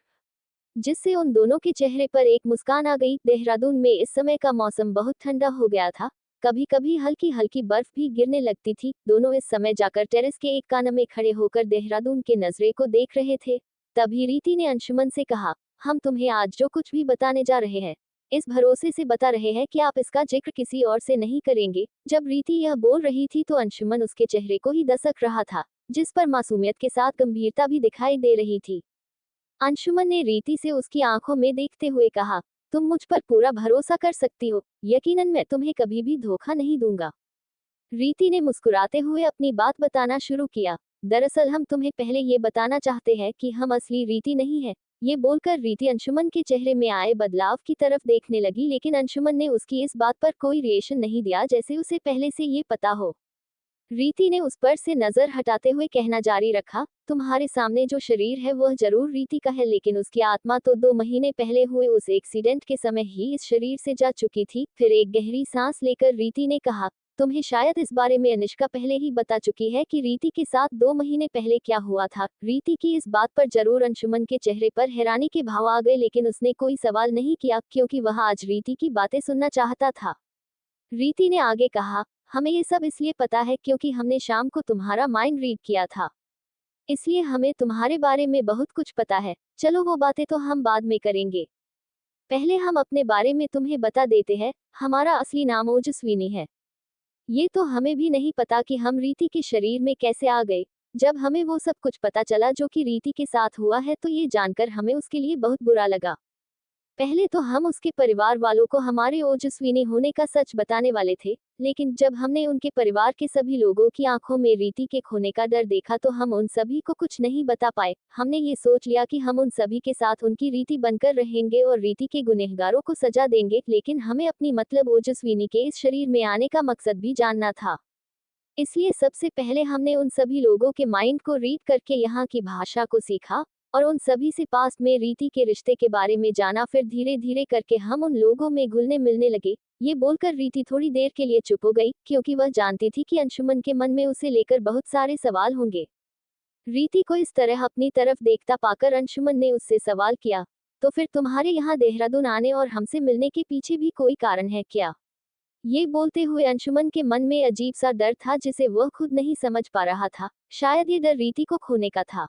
जिससे उन दोनों के चेहरे पर एक मुस्कान आ गई। देहरादून में इस समय का मौसम बहुत ठंडा हो गया था, कभी कभी हल्की हल्की बर्फ भी गिरने लगती थी। दोनों इस समय जाकर टेरेस के एक कोने में खड़े होकर देहरादून के नज़ारे को देख रहे थे। तभी रीति ने अंशुमन से कहा, हम तुम्हें आज जो कुछ भी बताने जा रहे हैं, इस भरोसे से बता रहे हैं कि आप इसका जिक्र किसी और से नहीं करेंगे। जब रीति यह बोल रही थी तो अंशुमन उसके चेहरे को ही दसक रहा था, जिस पर मासूमियत के साथ गंभीरता भी दिखाई दे रही थी। अंशुमन ने रीति से उसकी आंखों में देखते हुए कहा, तुम मुझ पर पूरा भरोसा कर सकती हो, यकीनन मैं तुम्हें कभी भी धोखा नहीं दूंगा। रीति ने मुस्कुराते हुए अपनी बात बताना शुरू किया, दरअसल हम तुम्हें पहले ये बताना चाहते हैं कि हम असली रीति नहीं है। ये बोलकर रीति अंशुमन के चेहरे में आए बदलाव की तरफ देखने लगी, लेकिन अंशुमन ने उसकी इस बात पर कोई रिएक्शन नहीं दिया, जैसे उसे पहले से ये पता हो। रीति ने उस पर से नजर हटाते हुए कहना जारी रखा, तुम्हारे सामने जो शरीर है वह जरूर रीति का है, लेकिन उसकी आत्मा तो 2 महीने पहले हुए उस एक्सीडेंट के समय ही इस शरीर से जा चुकी थी। फिर एक गहरी सांस लेकर रीति ने कहा, तुम्हें शायद इस बारे में अनिष्का पहले ही बता चुकी है कि रीति के साथ 2 महीने पहले क्या हुआ था। रीति की इस बात पर जरूर अंशुमन के चेहरे पर हैरानी के भाव आ गए, लेकिन उसने कोई सवाल नहीं किया, क्योंकि वह आज रीति की बातें सुनना चाहता था। रीति ने आगे कहा, हमें ये सब इसलिए पता है क्योंकि हमने शाम को तुम्हारा माइंड रीड किया था, इसलिए हमें तुम्हारे बारे में बहुत कुछ पता है। चलो वो बातें तो हम बाद में करेंगे, पहले हम अपने बारे में तुम्हें बता देते हैं। हमारा असली नाम ओजस्विनी है। ये तो हमें भी नहीं पता कि हम रीति के शरीर में कैसे आ गए। जब हमें वो सब कुछ पता चला जो कि रीति के साथ हुआ है, तो ये जानकर हमें उसके लिए बहुत बुरा लगा। पहले तो हम उसके परिवार वालों को हमारे ओजस्विनी होने का सच बताने वाले थे, लेकिन जब हमने उनके परिवार के सभी लोगों की आंखों में रीति के खोने का डर देखा तो हम उन सभी को कुछ नहीं बता पाए। हमने ये सोच लिया कि हम उन सभी के साथ उनकी रीति बनकर रहेंगे और रीति के गुनहगारों को सजा देंगे, लेकिन हमें अपनी मतलब ओजस्विनी के इस शरीर में आने का मकसद भी जानना था। इसलिए सबसे पहले हमने उन सभी लोगों के माइंड को रीड करके यहाँ की भाषा को सीखा और उन सभी से पास्ट में रीति के रिश्ते के बारे में जाना। फिर धीरे धीरे करके हम उन लोगों में घुलने मिलने लगे। ये बोलकर रीति थोड़ी देर के लिए चुप हो गई, क्योंकि वह जानती थी कि अंशुमन के मन में उसे लेकर बहुत सारे सवाल होंगे। रीति को इस तरह अपनी तरफ देखता पाकर अंशुमन ने उससे सवाल किया, तो फिर तुम्हारे यहाँ देहरादून आने और हमसे मिलने के पीछे भी कोई कारण है क्या? ये बोलते हुए अंशुमन के मन में अजीब सा डर था जिसे वह खुद नहीं समझ पा रहा था। शायद ये डर रीति को खोने का था।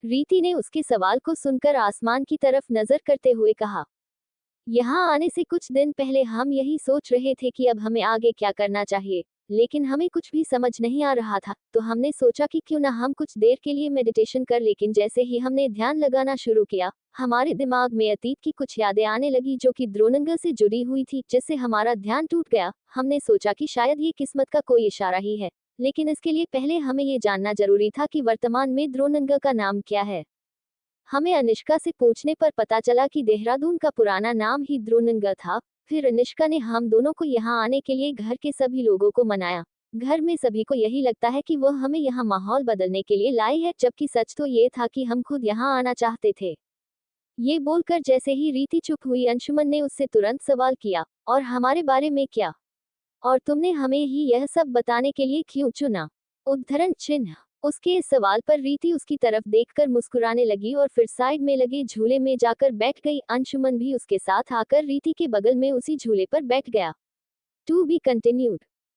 रीति ने उसके सवाल को सुनकर आसमान की तरफ नजर करते हुए कहा, यहाँ आने से कुछ दिन पहले हम यही सोच रहे थे कि अब हमें आगे क्या करना चाहिए, लेकिन हमें कुछ भी समझ नहीं आ रहा था। तो हमने सोचा कि क्यों ना हम कुछ देर के लिए मेडिटेशन कर। लेकिन जैसे ही हमने ध्यान लगाना शुरू किया, हमारे दिमाग में अतीत की कुछ यादें आने लगी जो कि द्रोणंगा से जुड़ी हुई थी, जिससे हमारा ध्यान टूट गया। हमने सोचा कि शायद ये किस्मत का कोई इशारा ही है, लेकिन इसके लिए पहले हमें ये जानना जरूरी था कि वर्तमान में द्रोणंगा का नाम क्या है। हमें अनिष्का से पूछने पर पता चला कि देहरादून का पुराना नाम ही द्रोणंगा था। फिर अनिष्का ने हम दोनों को यहाँ आने के लिए घर के सभी लोगों को मनाया। घर में सभी को यही लगता है कि वह हमें यहाँ माहौल बदलने के लिए लाए है, जबकि सच तो ये था कि हम खुद यहाँ आना चाहते थे। ये बोलकर जैसे ही रीति चुप हुई, अंशुमन ने उससे तुरंत सवाल किया, और हमारे बारे में क्या? और तुमने हमें ही यह सब बताने के लिए क्यों चुना? उद्धरण चिन्ह। उसके इस सवाल पर रीति उसकी तरफ देखकर मुस्कुराने लगी और फिर साइड में लगे झूले में जाकर बैठ गई। अंशुमन भी उसके साथ आकर रीति के बगल में उसी झूले पर बैठ गया। To be continued.